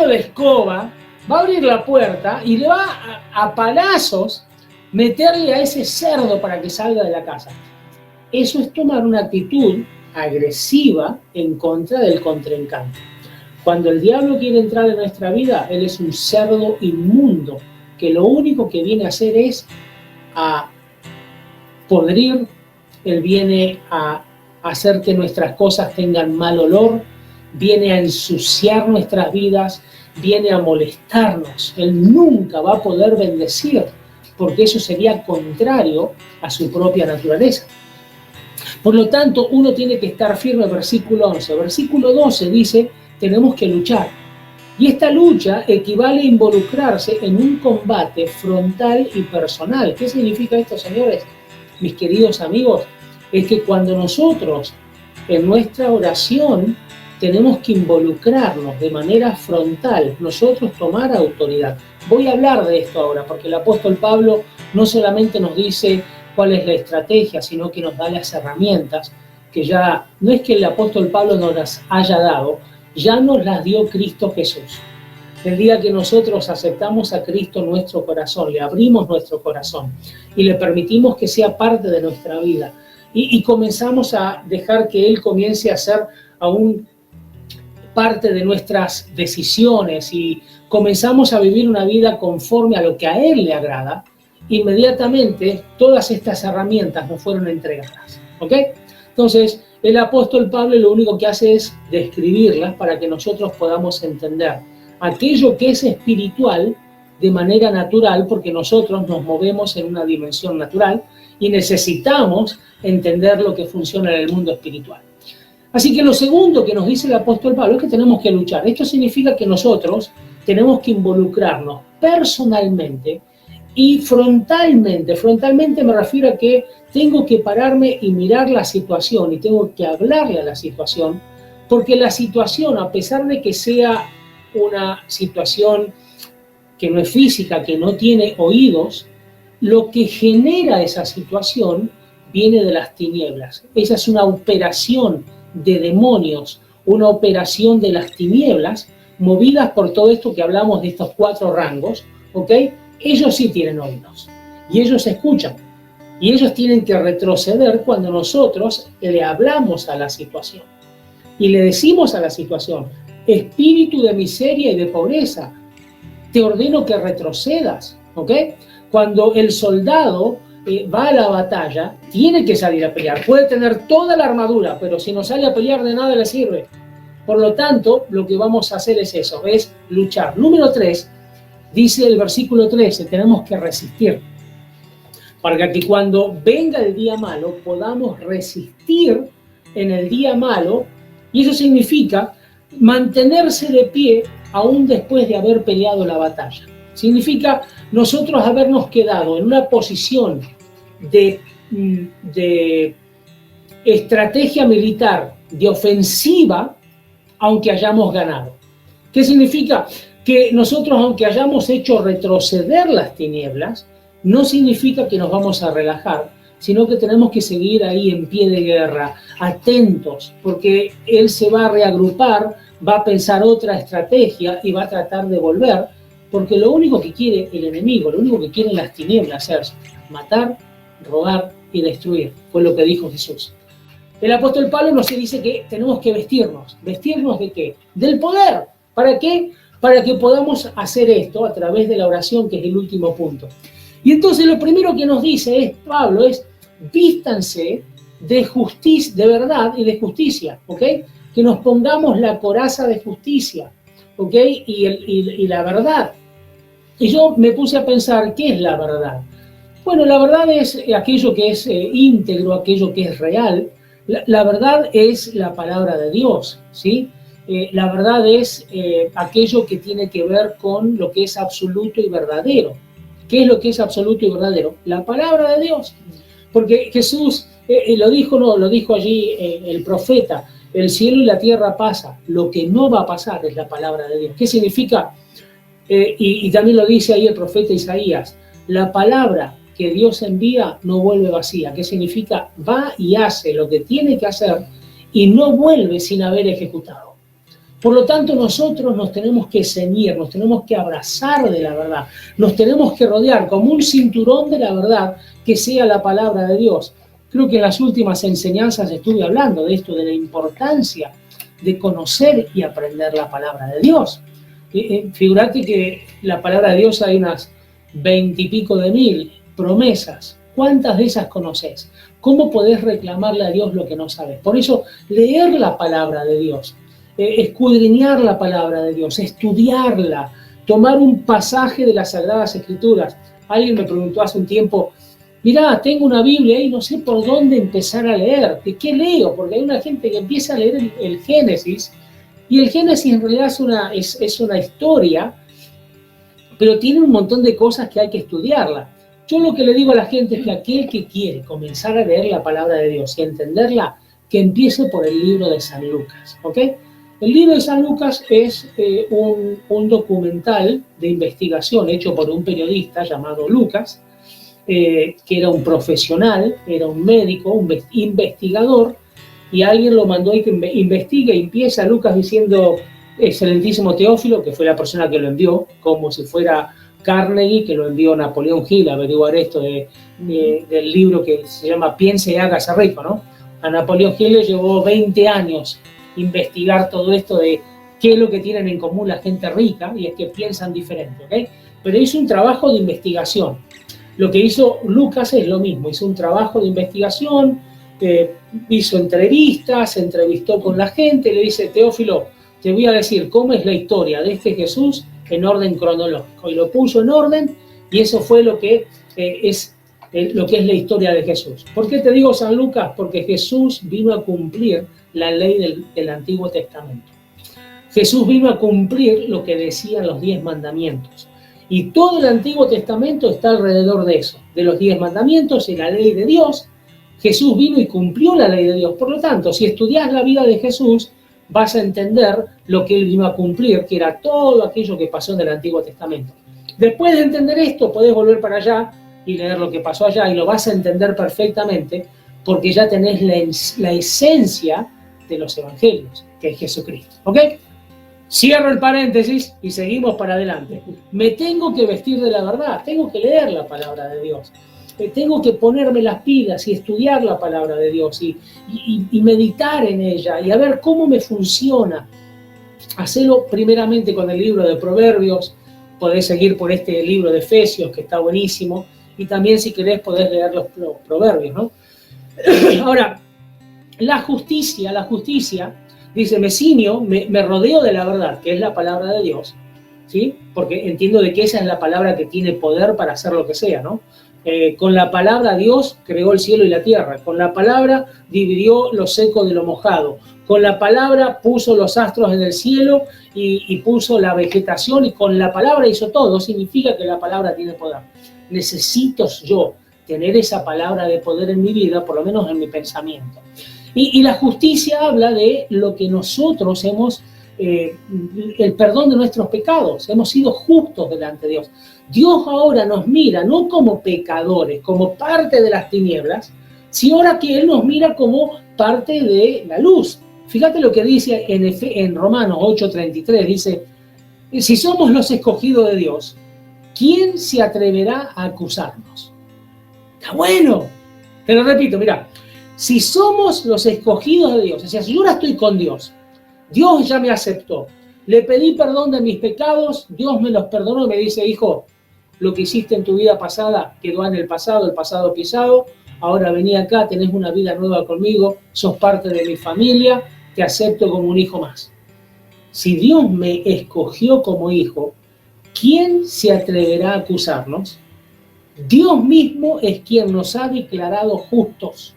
de escoba, va a abrir la puerta y le va a palazos meterle a ese cerdo para que salga de la casa. Eso es tomar una actitud agresiva en contra del contrincante. Cuando el diablo quiere entrar en nuestra vida, él es un cerdo inmundo que lo único que viene a hacer es a podrir, Él viene a hacer que nuestras cosas tengan mal olor, viene a ensuciar nuestras vidas, viene a molestarnos. Él nunca va a poder bendecir, porque eso sería contrario a su propia naturaleza. Por lo tanto, uno tiene que estar firme. Versículo 11. Versículo 12 dice, tenemos que luchar. Y esta lucha equivale a involucrarse en un combate frontal y personal. ¿Qué significa esto, señores? Mis queridos amigos, es que cuando nosotros en nuestra oración tenemos que involucrarnos de manera frontal, nosotros tomar autoridad. Voy a hablar de esto ahora, porque el apóstol Pablo no solamente nos dice cuál es la estrategia, sino que nos da las herramientas, que ya no es que el apóstol Pablo nos las haya dado, ya nos las dio Cristo Jesús. El día que nosotros aceptamos a Cristo en nuestro corazón, le abrimos nuestro corazón y le permitimos que sea parte de nuestra vida y comenzamos a dejar que Él comience a ser aún parte de nuestras decisiones y comenzamos a vivir una vida conforme a lo que a Él le agrada, inmediatamente todas estas herramientas nos fueron entregadas. ¿Ok? Entonces, el apóstol Pablo lo único que hace es describirlas para que nosotros podamos entender aquello que es espiritual de manera natural, porque nosotros nos movemos en una dimensión natural y necesitamos entender lo que funciona en el mundo espiritual. Así que lo segundo que nos dice el apóstol Pablo es que tenemos que luchar. Esto significa que nosotros tenemos que involucrarnos personalmente y frontalmente. Frontalmente me refiero a que tengo que pararme y mirar la situación y tengo que hablarle a la situación, porque la situación, a pesar de que sea una situación que no es física, que no tiene oídos, lo que genera esa situación viene de las tinieblas. Esa es una operación de demonios, una operación de las tinieblas, movidas por todo esto que hablamos de estos 4 rangos, ¿ok? Ellos sí tienen oídos y ellos escuchan y ellos tienen que retroceder cuando nosotros le hablamos a la situación y le decimos a la situación: espíritu de miseria y de pobreza, te ordeno que retrocedas, ¿ok? Cuando el soldado va a la batalla, tiene que salir a pelear, puede tener toda la armadura, pero si no sale a pelear de nada le sirve. Por lo tanto, lo que vamos a hacer es eso, es luchar. Número 3, dice el versículo 13, tenemos que resistir, para que cuando venga el día malo podamos resistir en el día malo, y eso significa mantenerse de pie aún después de haber peleado la batalla. Significa nosotros habernos quedado en una posición de estrategia militar, de ofensiva, aunque hayamos ganado. ¿Qué significa? Que nosotros, aunque hayamos hecho retroceder las tinieblas, no significa que nos vamos a relajar, sino que tenemos que seguir ahí en pie de guerra, atentos, porque Él se va a reagrupar, va a pensar otra estrategia y va a tratar de volver, porque lo único que quiere el enemigo, lo único que quieren las tinieblas es matar, robar y destruir. Fue lo que dijo Jesús. El apóstol Pablo nos dice que tenemos que vestirnos. ¿Vestirnos de qué? Del poder. ¿Para qué? Para que podamos hacer esto a través de la oración, que es el último punto. Y entonces lo primero que nos dice Pablo es: vístanse de justicia, de verdad y de justicia, ¿ok? Que nos pongamos la coraza de justicia, ¿ok? Y la verdad. Y yo me puse a pensar, ¿qué es la verdad? Bueno, la verdad es aquello que es íntegro, aquello que es real. La verdad es la palabra de Dios, ¿sí? La verdad es aquello que tiene que ver con lo que es absoluto y verdadero. ¿Qué es lo que es absoluto y verdadero? La palabra de Dios. Porque Jesús lo dijo allí el profeta: el cielo y la tierra pasa, lo que no va a pasar es la palabra de Dios. ¿Qué significa? Y también lo dice ahí el profeta Isaías: la palabra que Dios envía no vuelve vacía. ¿Qué significa? Va y hace lo que tiene que hacer y no vuelve sin haber ejecutado. Por lo tanto, nosotros nos tenemos que ceñir, nos tenemos que abrazar de la verdad, nos tenemos que rodear como un cinturón de la verdad que sea la palabra de Dios. Creo que en las últimas enseñanzas estuve hablando de esto, de la importancia de conocer y aprender la palabra de Dios. Figúrate que la palabra de Dios hay unas 20 y pico de mil promesas. ¿Cuántas de esas conoces? ¿Cómo podés reclamarle a Dios lo que no sabes? Por eso, leer la palabra de Dios, escudriñar la palabra de Dios, estudiarla, tomar un pasaje de las Sagradas Escrituras. Alguien me preguntó hace un tiempo, mirá, tengo una Biblia y no sé por dónde empezar a leer. ¿De qué leo? Porque hay una gente que empieza a leer el Génesis, y el Génesis en realidad es una historia, pero tiene un montón de cosas que hay que estudiarla. Yo lo que le digo a la gente es que aquel que quiere comenzar a leer la palabra de Dios y entenderla, que empiece por el libro de San Lucas, ¿ok? El libro de San Lucas es un documental de investigación hecho por un periodista llamado Lucas, que era un profesional, era un médico, un investigador, y alguien lo mandó y que investigue, y empieza Lucas diciendo, excelentísimo Teófilo, que fue la persona que lo envió, como si fuera Carnegie, que lo envió Napoleón Hill a averiguar esto del libro que se llama Piense y hágase rico, ¿no? A Napoleón Hill le llevó 20 años investigar todo esto de qué es lo que tienen en común la gente rica, y es que piensan diferente, ¿ok? Pero hizo un trabajo de investigación. Lo que hizo Lucas es lo mismo, hizo un trabajo de investigación, hizo entrevistas, se entrevistó con la gente, le dice, Teófilo, te voy a decir cómo es la historia de este Jesús en orden cronológico, y lo puso en orden, y eso fue lo que es la historia de Jesús. ¿Por qué te digo San Lucas? Porque Jesús vino a cumplir la ley del Antiguo Testamento. Jesús vino a cumplir lo que decían los 10 mandamientos. Y todo el Antiguo Testamento está alrededor de eso, de los 10 mandamientos y la ley de Dios. Jesús vino y cumplió la ley de Dios. Por lo tanto, si estudias la vida de Jesús, vas a entender lo que él vino a cumplir, que era todo aquello que pasó en el Antiguo Testamento. Después de entender esto, podés volver para allá y leer lo que pasó allá, y lo vas a entender perfectamente, porque ya tenés la esencia de los evangelios, que es Jesucristo. ¿Ok? Cierro el paréntesis y seguimos para adelante. Me tengo que vestir de la verdad, tengo que leer la palabra de Dios. Tengo que ponerme las pilas y estudiar la palabra de Dios y meditar en ella y a ver cómo me funciona. Hacelo primeramente con el libro de Proverbios, podés seguir por este libro de Efesios, que está buenísimo, y también si querés podés leer los Proverbios, ¿no? Ahora, la justicia, dice, me ciño, me rodeo de la verdad, que es la palabra de Dios, ¿sí? Porque entiendo de que esa es la palabra que tiene poder para hacer lo que sea, ¿no? Con la palabra Dios creó el cielo y la tierra, con la palabra dividió lo seco de lo mojado, con la palabra puso los astros en el cielo y puso la vegetación, y con la palabra hizo todo. Significa que la palabra tiene poder. Necesito yo tener esa palabra de poder en mi vida, por lo menos en mi pensamiento. Y la justicia habla de lo que nosotros hemos, el perdón de nuestros pecados, hemos sido justos delante de Dios. Dios ahora nos mira no como pecadores, como parte de las tinieblas, sino ahora que Él nos mira como parte de la luz. Fíjate lo que dice en Romanos 8:33, dice, si somos los escogidos de Dios, ¿quién se atreverá a acusarnos? Está bueno. Te lo repito, mira, si somos los escogidos de Dios, o sea, si yo ahora estoy con Dios, Dios ya me aceptó, le pedí perdón de mis pecados, Dios me los perdonó y me dice, hijo, lo que hiciste en tu vida pasada quedó en el pasado pisado, ahora vení acá, tenés una vida nueva conmigo, sos parte de mi familia, te acepto como un hijo más. Si Dios me escogió como hijo, ¿quién se atreverá a acusarnos? Dios mismo es quien nos ha declarado justos.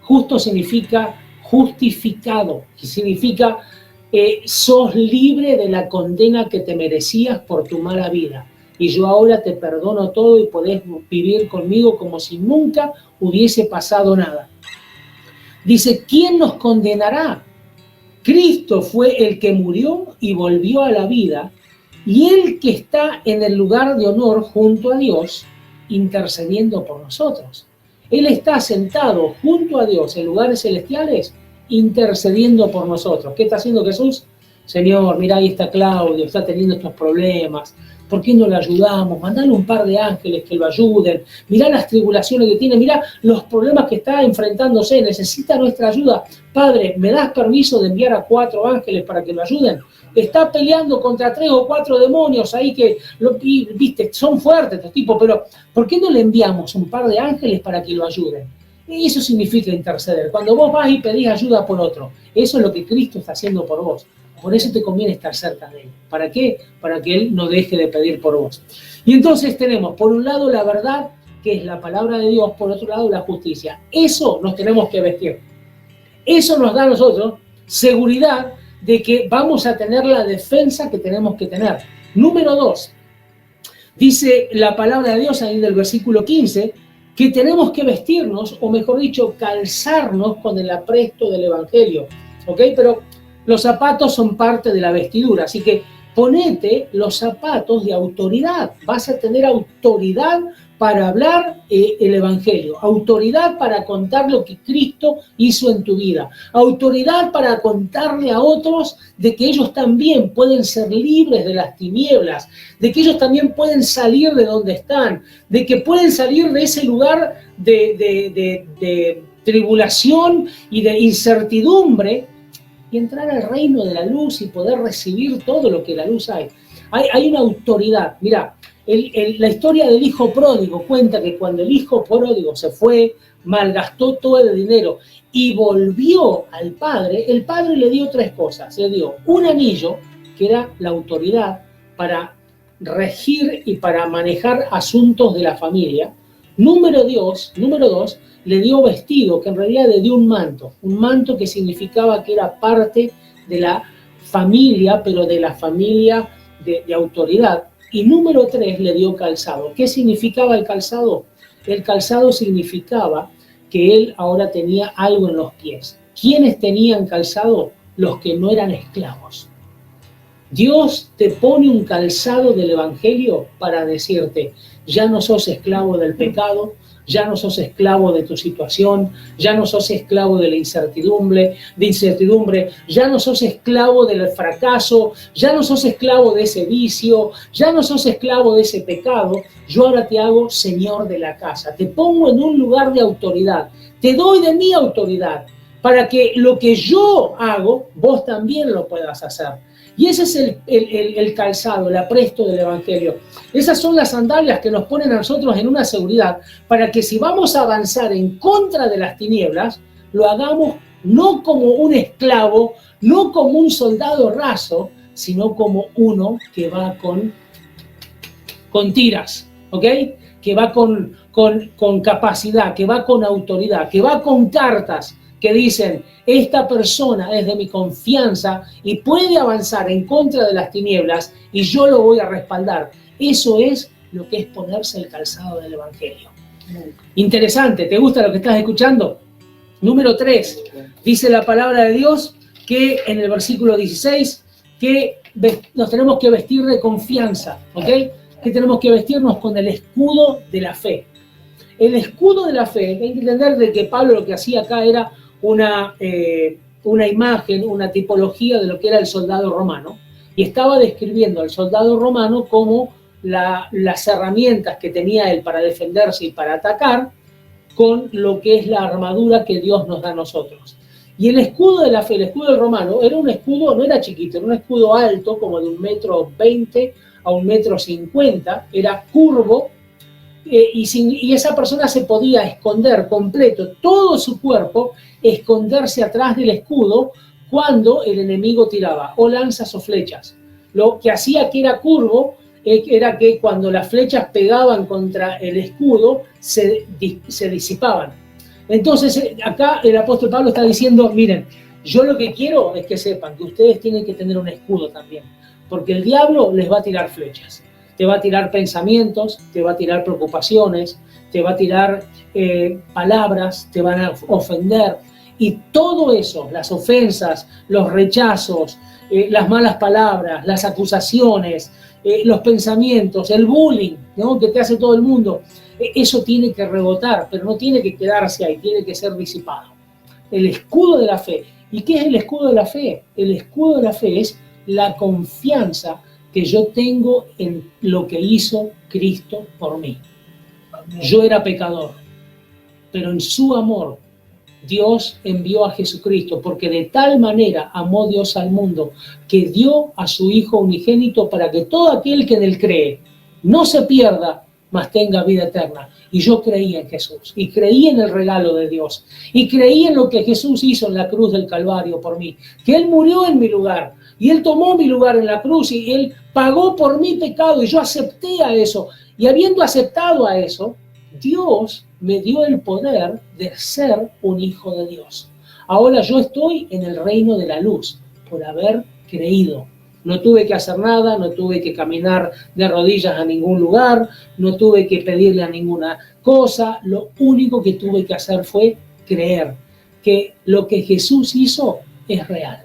Justo significa justificado, que significa sos libre de la condena que te merecías por tu mala vida. Y yo ahora te perdono todo y podés vivir conmigo como si nunca hubiese pasado nada. Dice, ¿quién nos condenará? Cristo fue el que murió y volvió a la vida, y el que está en el lugar de honor junto a Dios, intercediendo por nosotros. Él está sentado junto a Dios en lugares celestiales, intercediendo por nosotros. ¿Qué está haciendo Jesús? Señor, mirá, ahí está Claudio, está teniendo estos problemas. ¿Por qué no le ayudamos? Mandale un par de ángeles que lo ayuden. Mirá las tribulaciones que tiene, mirá los problemas que está enfrentándose. Necesita nuestra ayuda. Padre, ¿me das permiso de enviar a 4 ángeles para que lo ayuden? Está peleando contra 3 o 4 demonios ahí que, viste, son fuertes estos tipos, pero ¿por qué no le enviamos un par de ángeles para que lo ayuden? Y eso significa interceder. Cuando vos vas y pedís ayuda por otro, eso es lo que Cristo está haciendo por vos. Por eso te conviene estar cerca de Él. ¿Para qué? Para que Él no deje de pedir por vos. Y entonces tenemos, por un lado, la verdad, que es la palabra de Dios, por otro lado, la justicia. Eso nos tenemos que vestir. Eso nos da a nosotros seguridad de que vamos a tener la defensa que tenemos que tener. Número 2, dice la palabra de Dios ahí del versículo 15, que tenemos que vestirnos, o mejor dicho, calzarnos con el apresto del Evangelio. ¿Ok? Pero los zapatos son parte de la vestidura, así que ponete los zapatos de autoridad. Vas a tener autoridad para hablar el Evangelio, autoridad para contar lo que Cristo hizo en tu vida, autoridad para contarle a otros de que ellos también pueden ser libres de las tinieblas, de que ellos también pueden salir de donde están, de que pueden salir de ese lugar de tribulación y de incertidumbre y entrar al reino de la luz y poder recibir todo lo que la luz hay. Hay una autoridad. Mirá, la historia del hijo pródigo cuenta que cuando el hijo pródigo se fue, malgastó todo el dinero y volvió al padre, el padre le dio 3 cosas. Le dio un anillo, que era la autoridad para regir y para manejar asuntos de la familia. Número 2, le dio vestido, que en realidad le dio un manto que significaba que era parte de la familia, pero de la familia de autoridad. Y número 3, le dio calzado. ¿Qué significaba el calzado? El calzado significaba que él ahora tenía algo en los pies. ¿Quiénes tenían calzado? Los que no eran esclavos. Dios te pone un calzado del Evangelio para decirte, ya no sos esclavo del pecado, ya no sos esclavo de tu situación, ya no sos esclavo de la incertidumbre, ya no sos esclavo del fracaso, ya no sos esclavo de ese vicio, ya no sos esclavo de ese pecado. Yo ahora te hago señor de la casa, te pongo en un lugar de autoridad, te doy de mi autoridad para que lo que yo hago, vos también lo puedas hacer. Y ese es el calzado, el apresto del Evangelio. Esas son las sandalias que nos ponen a nosotros en una seguridad para que si vamos a avanzar en contra de las tinieblas, lo hagamos no como un esclavo, no como un soldado raso, sino como uno que va con tiras, ¿ok? Que va con capacidad, que va con autoridad, que va con cartas que dicen, esta persona es de mi confianza y puede avanzar en contra de las tinieblas y yo lo voy a respaldar. Eso es lo que es ponerse el calzado del Evangelio. Interesante, ¿te gusta lo que estás escuchando? Número 3, dice la palabra de Dios que en el versículo 16, que nos tenemos que vestir de confianza, ¿ok? Que tenemos que vestirnos con el escudo de la fe. El escudo de la fe, hay que entender de que Pablo lo que hacía acá era una imagen, una tipología de lo que era el soldado romano, y estaba describiendo al soldado romano como las herramientas que tenía él para defenderse y para atacar con lo que es la armadura que Dios nos da a nosotros. Y el escudo de la fe, el escudo del romano, era un escudo, no era chiquito, era un escudo alto, como de 1,20 m a 1,50 m, era curvo, y esa persona se podía esconder completo, todo su cuerpo, esconderse atrás del escudo cuando el enemigo tiraba o lanzas o flechas. Lo que hacía que era curvo era que cuando las flechas pegaban contra el escudo se disipaban. Entonces acá el apóstol Pablo está diciendo, miren, yo lo que quiero es que sepan que ustedes tienen que tener un escudo también, porque el diablo les va a tirar flechas. Te va a tirar pensamientos, te va a tirar preocupaciones, te va a tirar palabras, te van a ofender. Y todo eso, las ofensas, los rechazos, las malas palabras, las acusaciones, los pensamientos, el bullying, ¿no?, que te hace todo el mundo, eso tiene que rebotar, pero no tiene que quedarse ahí, tiene que ser disipado. El escudo de la fe. ¿Y qué es el escudo de la fe? El escudo de la fe es la confianza que yo tengo en lo que hizo Cristo por mí. Yo era pecador, pero en su amor Dios envió a Jesucristo, porque de tal manera amó Dios al mundo que dio a su Hijo unigénito para que todo aquel que en él cree no se pierda, mas tenga vida eterna. Y yo creí en Jesús, y creí en el regalo de Dios, y creí en lo que Jesús hizo en la cruz del Calvario por mí, que Él murió en mi lugar, y Él tomó mi lugar en la cruz, y Él pagó por mi pecado, y yo acepté a eso. Y habiendo aceptado a eso, Dios me dio el poder de ser un hijo de Dios. Ahora yo estoy en el reino de la luz por haber creído. No tuve que hacer nada, no tuve que caminar de rodillas a ningún lugar, no tuve que pedirle a ninguna cosa. Lo único que tuve que hacer fue creer que lo que Jesús hizo es real.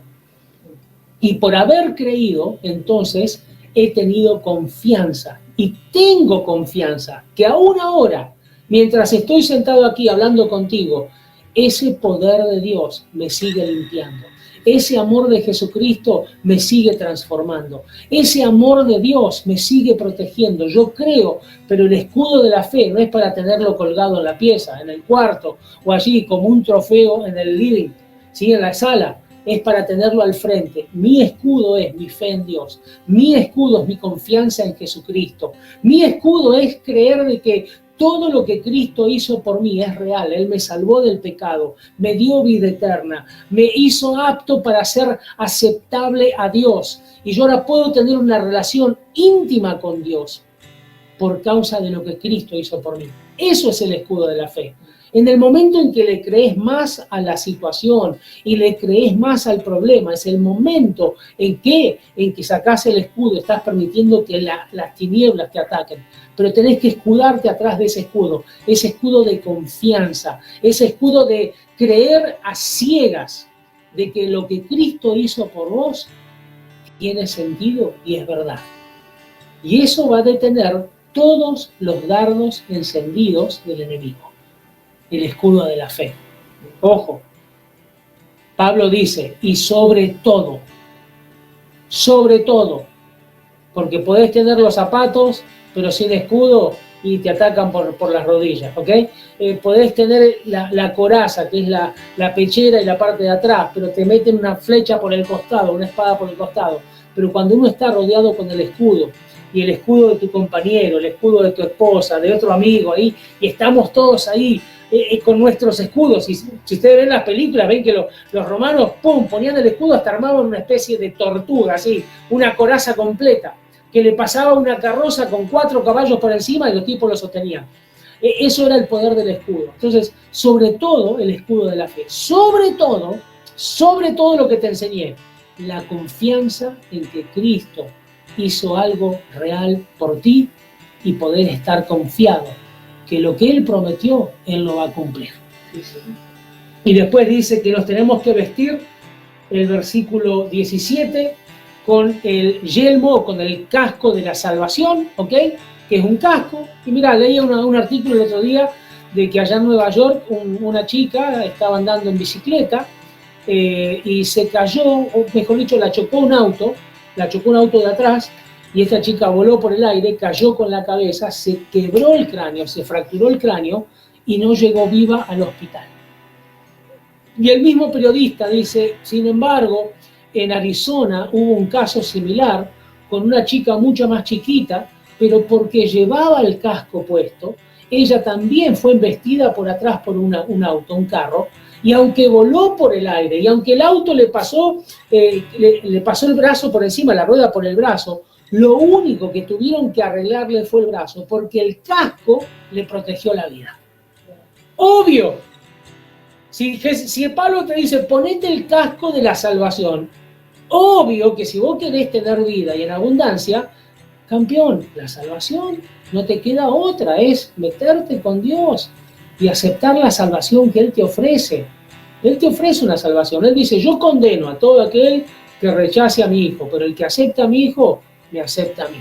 Y por haber creído, entonces, he tenido confianza y tengo confianza que aún ahora, mientras estoy sentado aquí hablando contigo, ese poder de Dios me sigue limpiando. Ese amor de Jesucristo me sigue transformando. Ese amor de Dios me sigue protegiendo. Yo creo, pero el escudo de la fe no es para tenerlo colgado en la pieza, en el cuarto o allí como un trofeo en el living, ¿sí? En la sala. Es para tenerlo al frente. Mi escudo es mi fe en Dios. Mi escudo es mi confianza en Jesucristo. Mi escudo es creer de que todo lo que Cristo hizo por mí es real. Él me salvó del pecado, me dio vida eterna, me hizo apto para ser aceptable a Dios. Y yo ahora puedo tener una relación íntima con Dios por causa de lo que Cristo hizo por mí. Eso es el escudo de la fe. En el momento en que le crees más a la situación y le crees más al problema, es el momento en que sacás el escudo, estás permitiendo que las tinieblas te ataquen. Pero tenés que escudarte atrás de ese escudo de confianza, ese escudo de creer a ciegas de que lo que Cristo hizo por vos tiene sentido y es verdad. Y eso va a detener todos los dardos encendidos del enemigo. El escudo de la fe. Ojo, Pablo dice, y sobre todo, porque podés tener los zapatos, pero sin escudo y te atacan por las rodillas, ¿ok? Podés tener la coraza, que es la pechera y la parte de atrás, pero te meten una flecha por el costado, una espada por el costado. Pero cuando uno está rodeado con el escudo, y el escudo de tu compañero, el escudo de tu esposa, de otro amigo ahí, y estamos todos ahí, con nuestros escudos. Y si ustedes ven las películas, ven que los romanos, ¡pum!, ponían el escudo hasta armaban una especie de tortuga, así, una coraza completa, que le pasaba una carroza con 4 caballos por encima y los tipos lo sostenían. Eso era el poder del escudo. Entonces, sobre todo, el escudo de la fe. Sobre todo lo que te enseñé, la confianza en que Cristo hizo algo real por ti y poder estar confiado que lo que Él prometió, Él lo va a cumplir. Y después dice que nos tenemos que vestir, el versículo 17, con el yelmo, con el casco de la salvación, ¿ok? Que es un casco. Y mira, leía un artículo el otro día de que allá en Nueva York una chica estaba andando en bicicleta y se cayó, o mejor dicho, la chocó un auto de atrás, y esta chica voló por el aire, cayó con la cabeza, se quebró el cráneo, se fracturó el cráneo y no llegó viva al hospital. Y el mismo periodista dice, sin embargo, en Arizona hubo un caso similar con una chica mucho más chiquita, pero porque llevaba el casco puesto, ella también fue embestida por atrás por un auto, un carro, y aunque voló por el aire, y aunque el auto le pasó el brazo por encima, la rueda por el brazo, lo único que tuvieron que arreglarle fue el brazo, porque el casco le protegió la vida. Obvio. Si el Pablo te dice, ponete el casco de la salvación, obvio que si vos querés tener vida y en abundancia, campeón, la salvación no te queda otra, es meterte con Dios y aceptar la salvación que Él te ofrece. Él te ofrece una salvación. Él dice, yo condeno a todo aquel que rechace a mi hijo, pero el que acepta a mi hijo, me acepta a mí.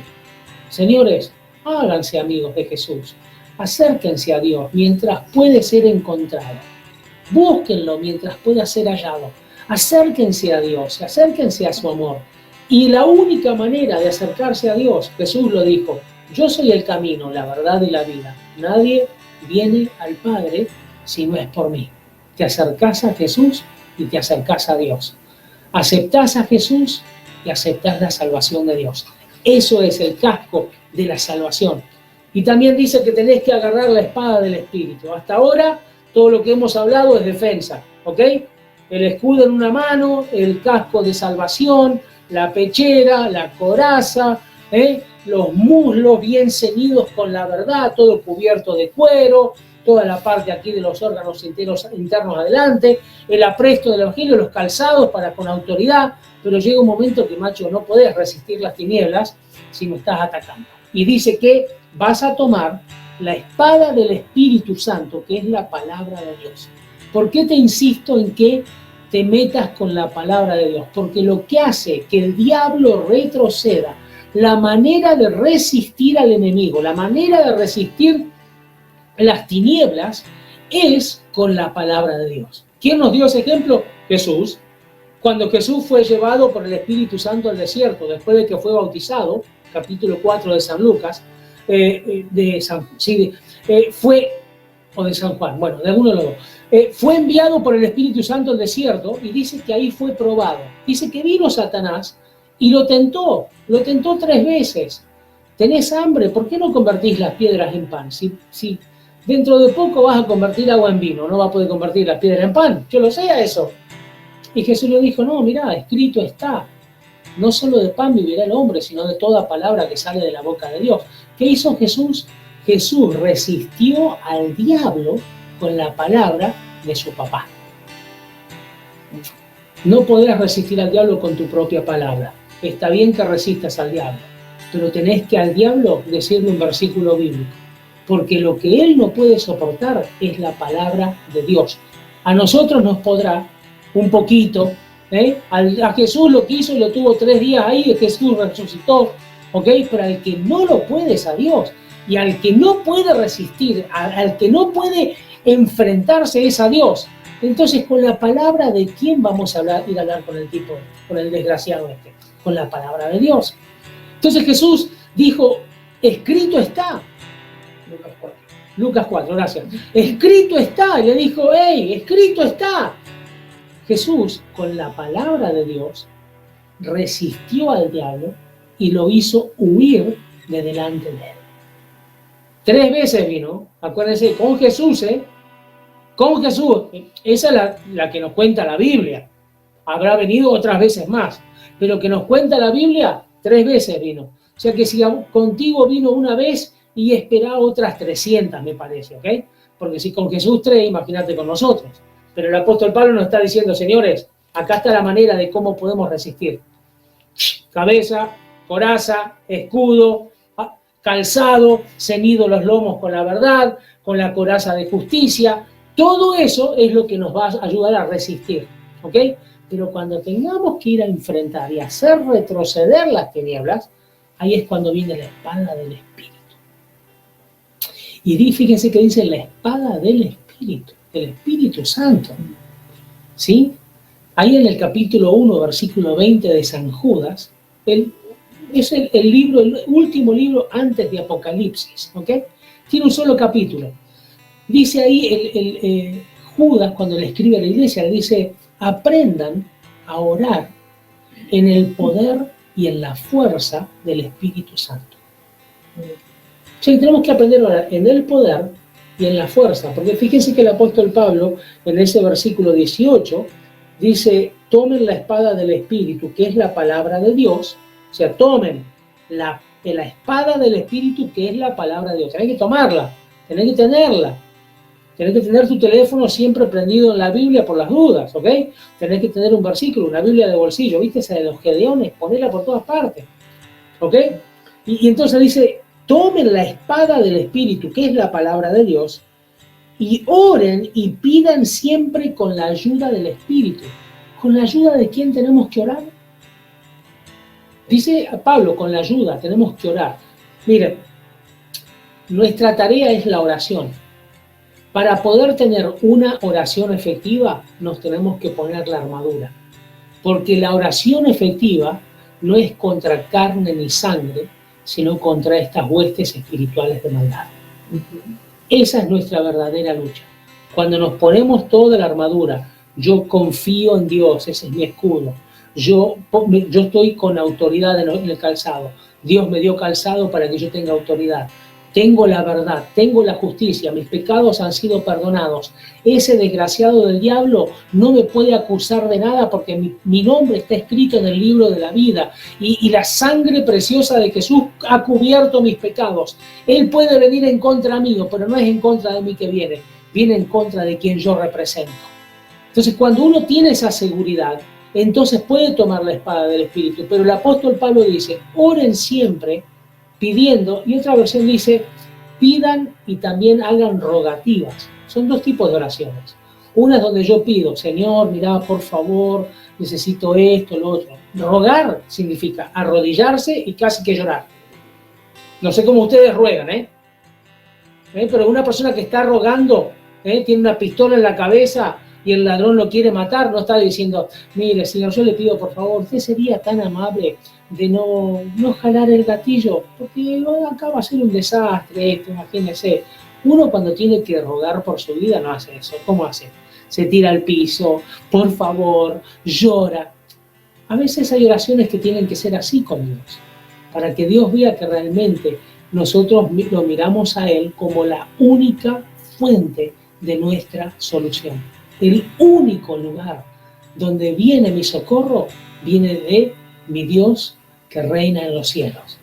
Señores, háganse amigos de Jesús. Acérquense a Dios mientras puede ser encontrado. Búsquenlo mientras pueda ser hallado. Acérquense a Dios, acérquense a su amor. Y la única manera de acercarse a Dios, Jesús lo dijo, yo soy el camino, la verdad y la vida. Nadie viene al Padre si no es por mí. Te acercás a Jesús y te acercás a Dios. Aceptás a Jesús y aceptás la salvación de Dios. Eso es el casco de la salvación. Y también dice que tenés que agarrar la espada del Espíritu. Hasta ahora, todo lo que hemos hablado es defensa, ¿ok? El escudo en una mano, el casco de salvación, la pechera, la coraza, los muslos bien ceñidos con la verdad, todo cubierto de cuero, toda la parte aquí de los órganos internos adelante, el apresto del evangelio, los calzados para con autoridad, pero llega un momento que, macho, no podés resistir las tinieblas si no estás atacando. Y dice que vas a tomar la espada del Espíritu Santo, que es la palabra de Dios. ¿Por qué te insisto en que te metas con la palabra de Dios? Porque lo que hace que el diablo retroceda, la manera de resistir al enemigo, la manera de resistir las tinieblas, es con la palabra de Dios. ¿Quién nos dio ese ejemplo? Jesús. Cuando Jesús fue llevado por el Espíritu Santo al desierto, después de que fue bautizado, capítulo 4 de San Lucas, o de San Juan, bueno, de alguno de los dos, fue enviado por el Espíritu Santo al desierto y dice que ahí fue probado. Dice que vino Satanás y lo tentó 3 veces. ¿Tenés hambre? ¿Por qué no convertís las piedras en pan? Si dentro de poco vas a convertir agua en vino, no vas a poder convertir las piedras en pan. Yo lo sé a eso. Y Jesús le dijo, no, mirá, escrito está. No solo de pan vivirá el hombre, sino de toda palabra que sale de la boca de Dios. ¿Qué hizo Jesús? Jesús resistió al diablo con la palabra de su papá. No podrás resistir al diablo con tu propia palabra. Está bien que resistas al diablo, pero tenés que al diablo decirle un versículo bíblico, porque lo que él no puede soportar es la palabra de Dios. A nosotros nos podrá un poquito, a Jesús lo que hizo y lo tuvo 3 días ahí, Jesús resucitó, ¿ok? Pero al que no lo puede es a Dios, y al que no puede resistir, al que no puede enfrentarse es a Dios. Entonces, con la palabra de quién vamos a ir a hablar con el tipo, con el desgraciado este, con la palabra de Dios. Entonces Jesús dijo, escrito está. Lucas 4, gracias. Escrito está. Y le dijo, hey, escrito está. Jesús, con la palabra de Dios, resistió al diablo y lo hizo huir de delante de él. 3 veces vino, acuérdense, con Jesús, con Jesús. Esa es la que nos cuenta la Biblia. Habrá venido otras veces más, pero que nos cuenta la Biblia, 3 veces vino. O sea que si contigo vino una vez y esperá otras 300, me parece, ¿ok? Porque si con Jesús 3, imagínate con nosotros. Pero el apóstol Pablo nos está diciendo, señores, acá está la manera de cómo podemos resistir. Cabeza, coraza, escudo, calzado, ceñido los lomos con la verdad, con la coraza de justicia. Todo eso es lo que nos va a ayudar a resistir, ¿ok? Pero cuando tengamos que ir a enfrentar y hacer retroceder las tinieblas, ahí es cuando viene la espada del Espíritu. Y fíjense que dice la espada del Espíritu, del Espíritu Santo, ¿sí? Ahí en el capítulo 1, versículo 20 de San Judas, es el libro, el último libro antes de Apocalipsis, ¿ok? Tiene un solo capítulo. Dice ahí Judas, cuando le escribe a la iglesia, le dice, aprendan a orar en el poder y en la fuerza del Espíritu Santo. O sea, tenemos que aprender a orar en el poder y en la fuerza, porque fíjense que el apóstol Pablo, en ese versículo 18, dice, tomen la espada del Espíritu, que es la palabra de Dios, o sea, tomen la espada del Espíritu, que es la palabra de Dios. Tenés que tomarla, tenés que tenerla. Tenés que tener tu teléfono siempre prendido en la Biblia por las dudas, ¿ok? Tenés que tener un versículo, una Biblia de bolsillo, ¿viste? Esa de los Gedeones, ponela por todas partes, ¿ok? Y entonces dice, tomen la espada del Espíritu, que es la palabra de Dios, y oren y pidan siempre con la ayuda del Espíritu. ¿Con la ayuda de quién tenemos que orar? Dice Pablo, con la ayuda tenemos que orar. Miren, nuestra tarea es la oración. Para poder tener una oración efectiva, nos tenemos que poner la armadura. Porque la oración efectiva no es contra carne ni sangre, sino contra estas huestes espirituales de maldad. Esa es nuestra verdadera lucha. Cuando nos ponemos toda la armadura, yo confío en Dios, ese es mi escudo. Yo estoy con autoridad en el calzado. Dios me dio calzado para que yo tenga autoridad. Tengo la verdad, tengo la justicia, mis pecados han sido perdonados. Ese desgraciado del diablo no me puede acusar de nada porque mi nombre está escrito en el libro de la vida y la sangre preciosa de Jesús ha cubierto mis pecados. Él puede venir en contra mío, pero no es en contra de mí que viene en contra de quien yo represento. Entonces, cuando uno tiene esa seguridad, entonces puede tomar la espada del Espíritu. Pero el apóstol Pablo dice, oren siempre pidiendo, y otra versión dice, pidan y también hagan rogativas. Son dos tipos de oraciones. Una es donde yo pido, Señor, mira, por favor, necesito esto, lo otro. Rogar significa arrodillarse y casi que llorar. No sé cómo ustedes ruegan, pero una persona que está rogando, tiene una pistola en la cabeza y el ladrón lo quiere matar, no está diciendo, mire, Señor, yo le pido, por favor, usted sería tan amable de no jalar el gatillo, porque acá va a ser un desastre esto, imagínese. Uno cuando tiene que rogar por su vida no hace eso. ¿Cómo hace? Se tira al piso, por favor, llora. A veces hay oraciones que tienen que ser así con Dios, para que Dios vea que realmente nosotros lo miramos a Él como la única fuente de nuestra solución. El único lugar donde viene mi socorro viene de mi Dios que reina en los cielos.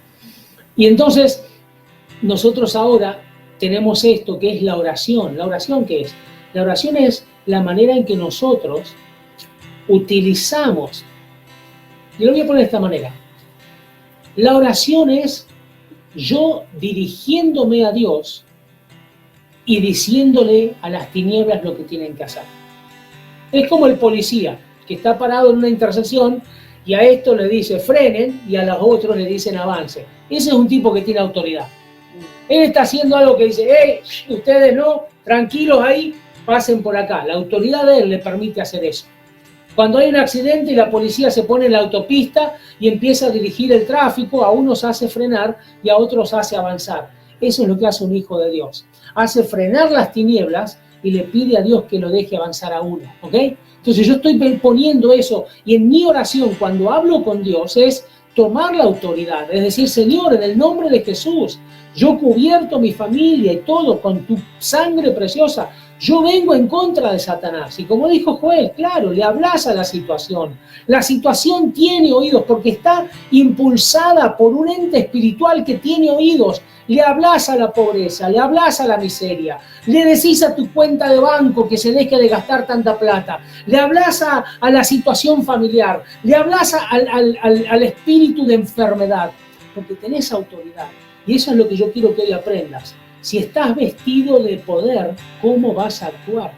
Y entonces nosotros ahora tenemos esto que es la oración. ¿La oración qué es? La oración es la manera en que nosotros utilizamos. Yo lo voy a poner de esta manera. La oración es yo dirigiéndome a Dios y diciéndole a las tinieblas lo que tienen que hacer. Es como el policía que está parado en una intersección y a esto le dice frenen y a los otros le dicen avance. Ese es un tipo que tiene autoridad. Él está haciendo algo que dice, ustedes no, tranquilos ahí, pasen por acá. La autoridad de él le permite hacer eso. Cuando hay un accidente y la policía se pone en la autopista y empieza a dirigir el tráfico, a unos hace frenar y a otros hace avanzar. Eso es lo que hace un hijo de Dios. Hace frenar las tinieblas y le pide a Dios que lo deje avanzar a uno, ¿ok? Entonces yo estoy poniendo eso y en mi oración cuando hablo con Dios es tomar la autoridad, es decir, Señor, en el nombre de Jesús, yo cubierto mi familia y todo con tu sangre preciosa, yo vengo en contra de Satanás. Y como dijo Joel, claro, le hablas a la situación. La situación tiene oídos porque está impulsada por un ente espiritual que tiene oídos. Le hablas a la pobreza, le hablas a la miseria, le decís a tu cuenta de banco que se deje de gastar tanta plata, le hablas a la situación familiar, le hablas al espíritu de enfermedad, porque tenés autoridad. Y eso es lo que yo quiero que hoy aprendas. Si estás vestido de poder, ¿cómo vas a actuar?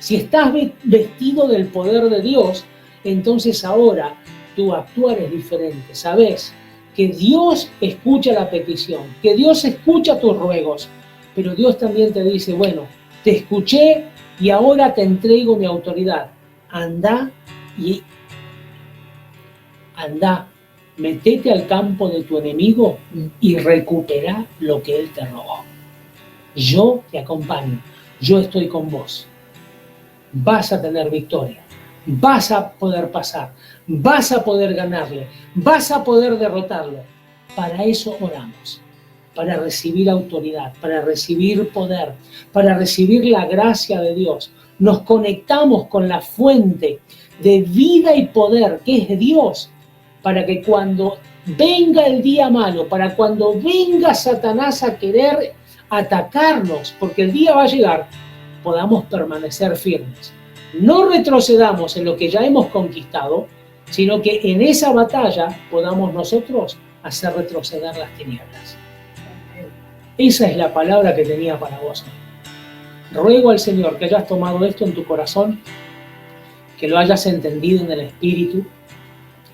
Si estás vestido del poder de Dios, entonces ahora tu actuar es diferente. Sabes que Dios escucha la petición, que Dios escucha tus ruegos, pero Dios también te dice, bueno, te escuché y ahora te entrego mi autoridad. Anda, metete al campo de tu enemigo y recupera lo que él te robó. Yo te acompaño, yo estoy con vos. Vas a tener victoria, vas a poder pasar, vas a poder ganarle, vas a poder derrotarlo. Para eso oramos, para recibir autoridad, para recibir poder, para recibir la gracia de Dios. Nos conectamos con la fuente de vida y poder que es Dios, para que cuando venga el día malo, para cuando venga Satanás a querer atacarnos, porque el día va a llegar, podamos permanecer firmes. No retrocedamos en lo que ya hemos conquistado, sino que en esa batalla podamos nosotros hacer retroceder las tinieblas. Esa es la palabra que tenía para vos. Ruego al Señor que hayas tomado esto en tu corazón, que lo hayas entendido en el Espíritu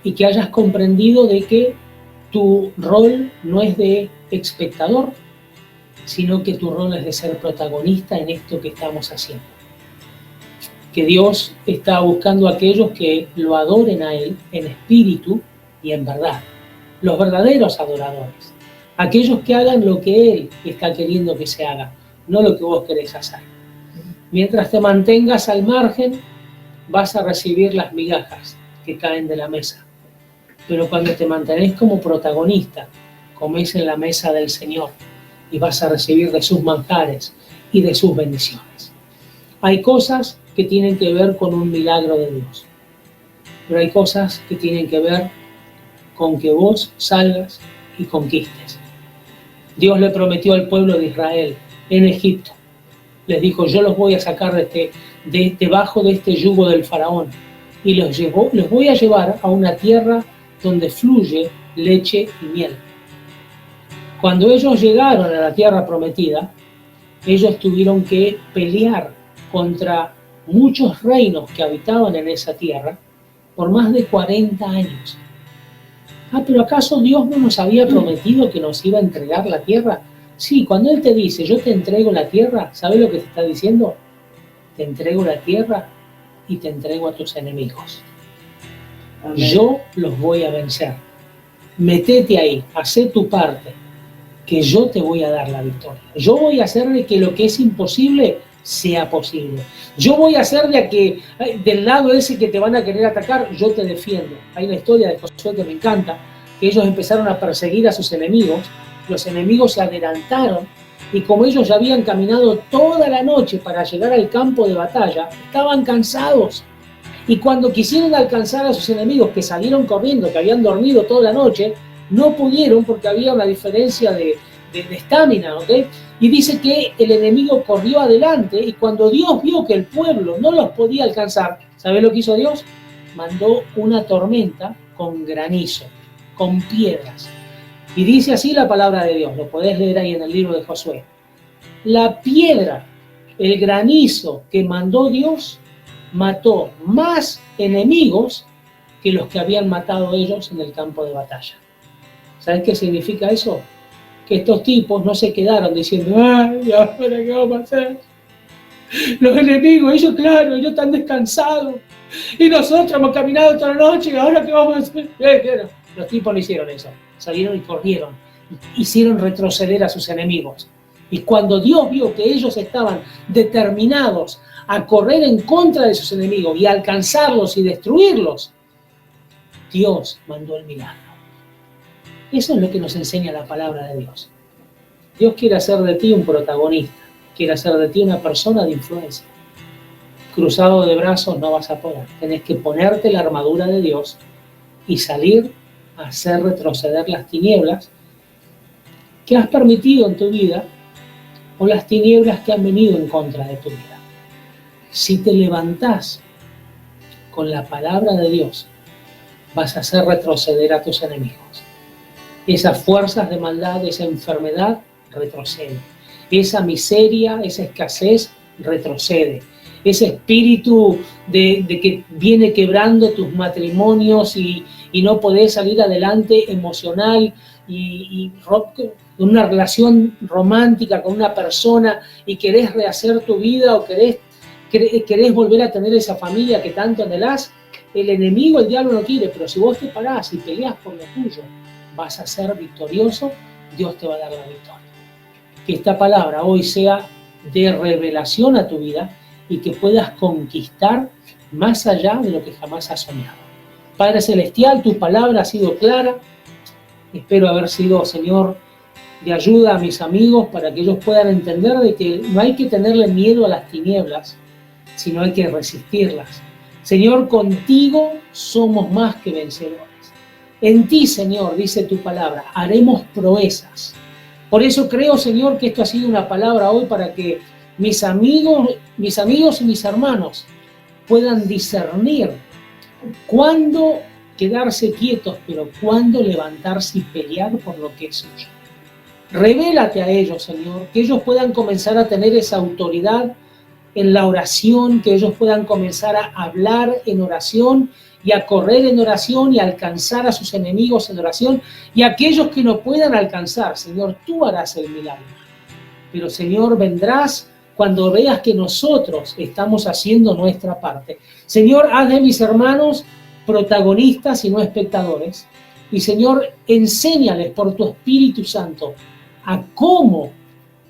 y que hayas comprendido de que tu rol no es de espectador, sino que tu rol es de ser protagonista en esto que estamos haciendo. Que Dios está buscando a aquellos que lo adoren a Él en espíritu y en verdad. Los verdaderos adoradores. Aquellos que hagan lo que Él está queriendo que se haga, no lo que vos querés hacer. Mientras te mantengas al margen, vas a recibir las migajas que caen de la mesa. Pero cuando te mantenés como protagonista, comés en la mesa del Señor y vas a recibir de sus manjares y de sus bendiciones. Hay cosas que tienen que ver con un milagro de Dios, pero hay cosas que tienen que ver con que vos salgas y conquistes. Dios le prometió al pueblo de Israel en Egipto, les dijo: yo los voy a sacar debajo de este yugo del faraón y los voy a llevar a una tierra donde fluye leche y miel. Cuando ellos llegaron a la tierra prometida, ellos tuvieron que pelear contra muchos reinos que habitaban en esa tierra por más de 40 años. Pero ¿acaso Dios no nos había prometido que nos iba a entregar la tierra? Sí, cuando Él te dice: yo te entrego la tierra, ¿sabes lo que te está diciendo? Te entrego la tierra y te entrego a tus enemigos. Amén. Yo los voy a vencer. Metete ahí, hacé tu parte, que yo te voy a dar la victoria. Yo voy a hacer de que lo que es imposible sea posible. Yo voy a hacer de que del lado ese que te van a querer atacar, yo te defiendo. Hay una historia de Josué que me encanta, que ellos empezaron a perseguir a sus enemigos, los enemigos se adelantaron, y como ellos ya habían caminado toda la noche para llegar al campo de batalla, estaban cansados. Y cuando quisieron alcanzar a sus enemigos, que salieron corriendo, que habían dormido toda la noche, no pudieron porque había una diferencia de estamina, ¿ok? Y dice que el enemigo corrió adelante, y cuando Dios vio que el pueblo no los podía alcanzar, ¿sabés lo que hizo Dios? Mandó una tormenta con granizo, con piedras. Y dice así la palabra de Dios, lo podés leer ahí en el libro de Josué. La piedra, el granizo que mandó Dios, mató más enemigos que los que habían matado ellos en el campo de batalla. ¿Sabes qué significa eso? Que estos tipos no se quedaron diciendo: ¡ay, ahora qué vamos a hacer! Los enemigos, ellos están descansados. Y nosotros hemos caminado toda la noche, ¿y ahora qué vamos a hacer? Los tipos no hicieron eso. Salieron y corrieron. Hicieron retroceder a sus enemigos. Y cuando Dios vio que ellos estaban determinados a correr en contra de sus enemigos y a alcanzarlos y destruirlos, Dios mandó el milagro. Eso es lo que nos enseña la palabra de Dios. Dios quiere hacer de ti un protagonista, quiere hacer de ti una persona de influencia. Cruzado de brazos no vas a poder. Tenés que ponerte la armadura de Dios y salir a hacer retroceder las tinieblas que has permitido en tu vida o las tinieblas que han venido en contra de tu vida. Si te levantás con la palabra de Dios, vas a hacer retroceder a tus enemigos. Esas fuerzas de maldad, esa enfermedad, retrocede. Esa miseria, esa escasez, retrocede. Ese espíritu de que viene quebrando tus matrimonios y no podés salir adelante emocional y una relación romántica con una persona y querés rehacer tu vida o querés volver a tener esa familia que tanto anhelás, el enemigo, el diablo no quiere, pero si vos te parás y peleás por lo tuyo, vas a ser victorioso, Dios te va a dar la victoria. Que esta palabra hoy sea de revelación a tu vida y que puedas conquistar más allá de lo que jamás has soñado. Padre Celestial, tu palabra ha sido clara. Espero haber sido, Señor, de ayuda a mis amigos para que ellos puedan entender de que no hay que tenerle miedo a las tinieblas, sino hay que resistirlas. Señor, contigo somos más que vencedores. En ti, Señor, dice tu palabra, haremos proezas. Por eso creo, Señor, que esto ha sido una palabra hoy para que mis amigos y mis hermanos puedan discernir cuándo quedarse quietos, pero cuándo levantarse y pelear por lo que es suyo. Revélate a ellos, Señor, que ellos puedan comenzar a tener esa autoridad en la oración, que ellos puedan comenzar a hablar en oración y a correr en oración y a alcanzar a sus enemigos en oración, y aquellos que no puedan alcanzar, Señor, tú harás el milagro. Pero, Señor, vendrás cuando veas que nosotros estamos haciendo nuestra parte. Señor, haz de mis hermanos protagonistas y no espectadores. Y Señor, enséñales por tu Espíritu Santo a cómo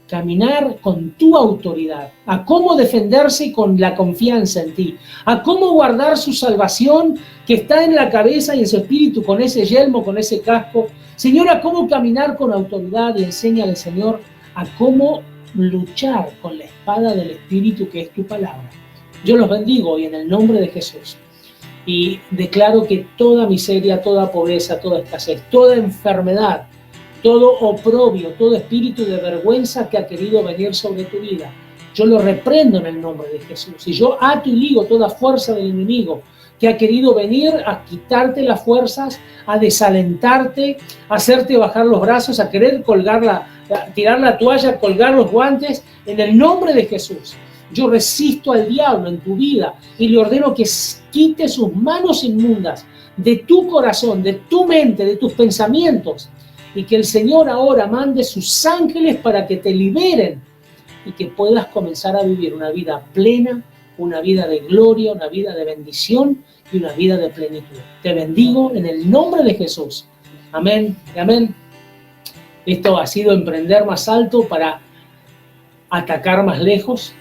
caminar con tu autoridad, a cómo defenderse con la confianza en ti, a cómo guardar su salvación que está en la cabeza y en su espíritu, con ese yelmo, con ese casco. Señor, a cómo caminar con autoridad, y enséñale, Señor, a cómo luchar con la espada del Espíritu, que es tu palabra. Yo los bendigo hoy en el nombre de Jesús y declaro que toda miseria, toda pobreza, toda escasez, toda enfermedad, todo oprobio, todo espíritu de vergüenza que ha querido venir sobre tu vida, yo lo reprendo en el nombre de Jesús. Y yo ato y ligo toda fuerza del enemigo que ha querido venir a quitarte las fuerzas, a desalentarte, a hacerte bajar los brazos, a querer tirar la toalla, colgar los guantes. En el nombre de Jesús, yo resisto al diablo en tu vida y le ordeno que quite sus manos inmundas de tu corazón, de tu mente, de tus pensamientos, y que el Señor ahora mande sus ángeles para que te liberen y que puedas comenzar a vivir una vida plena, una vida de gloria, una vida de bendición y una vida de plenitud. Te bendigo en el nombre de Jesús. Amén y amén. Esto ha sido emprender más alto para atacar más lejos,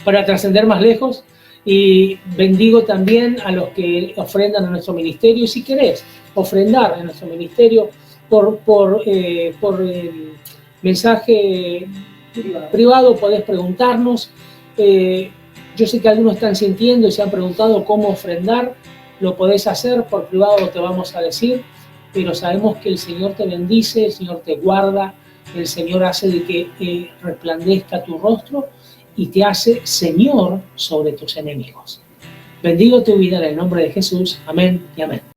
para trascender más lejos. Y bendigo también a los que ofrendan a nuestro ministerio. Y si querés ofrendar a nuestro ministerio por mensaje privado, podés preguntarnos. Yo sé que algunos están sintiendo y se han preguntado cómo ofrendar. Lo podés hacer por privado, te vamos a decir, pero sabemos que el Señor te bendice, el Señor te guarda, el Señor hace de que resplandezca tu rostro y te hace Señor sobre tus enemigos. Bendigo tu vida en el nombre de Jesús. Amén y amén.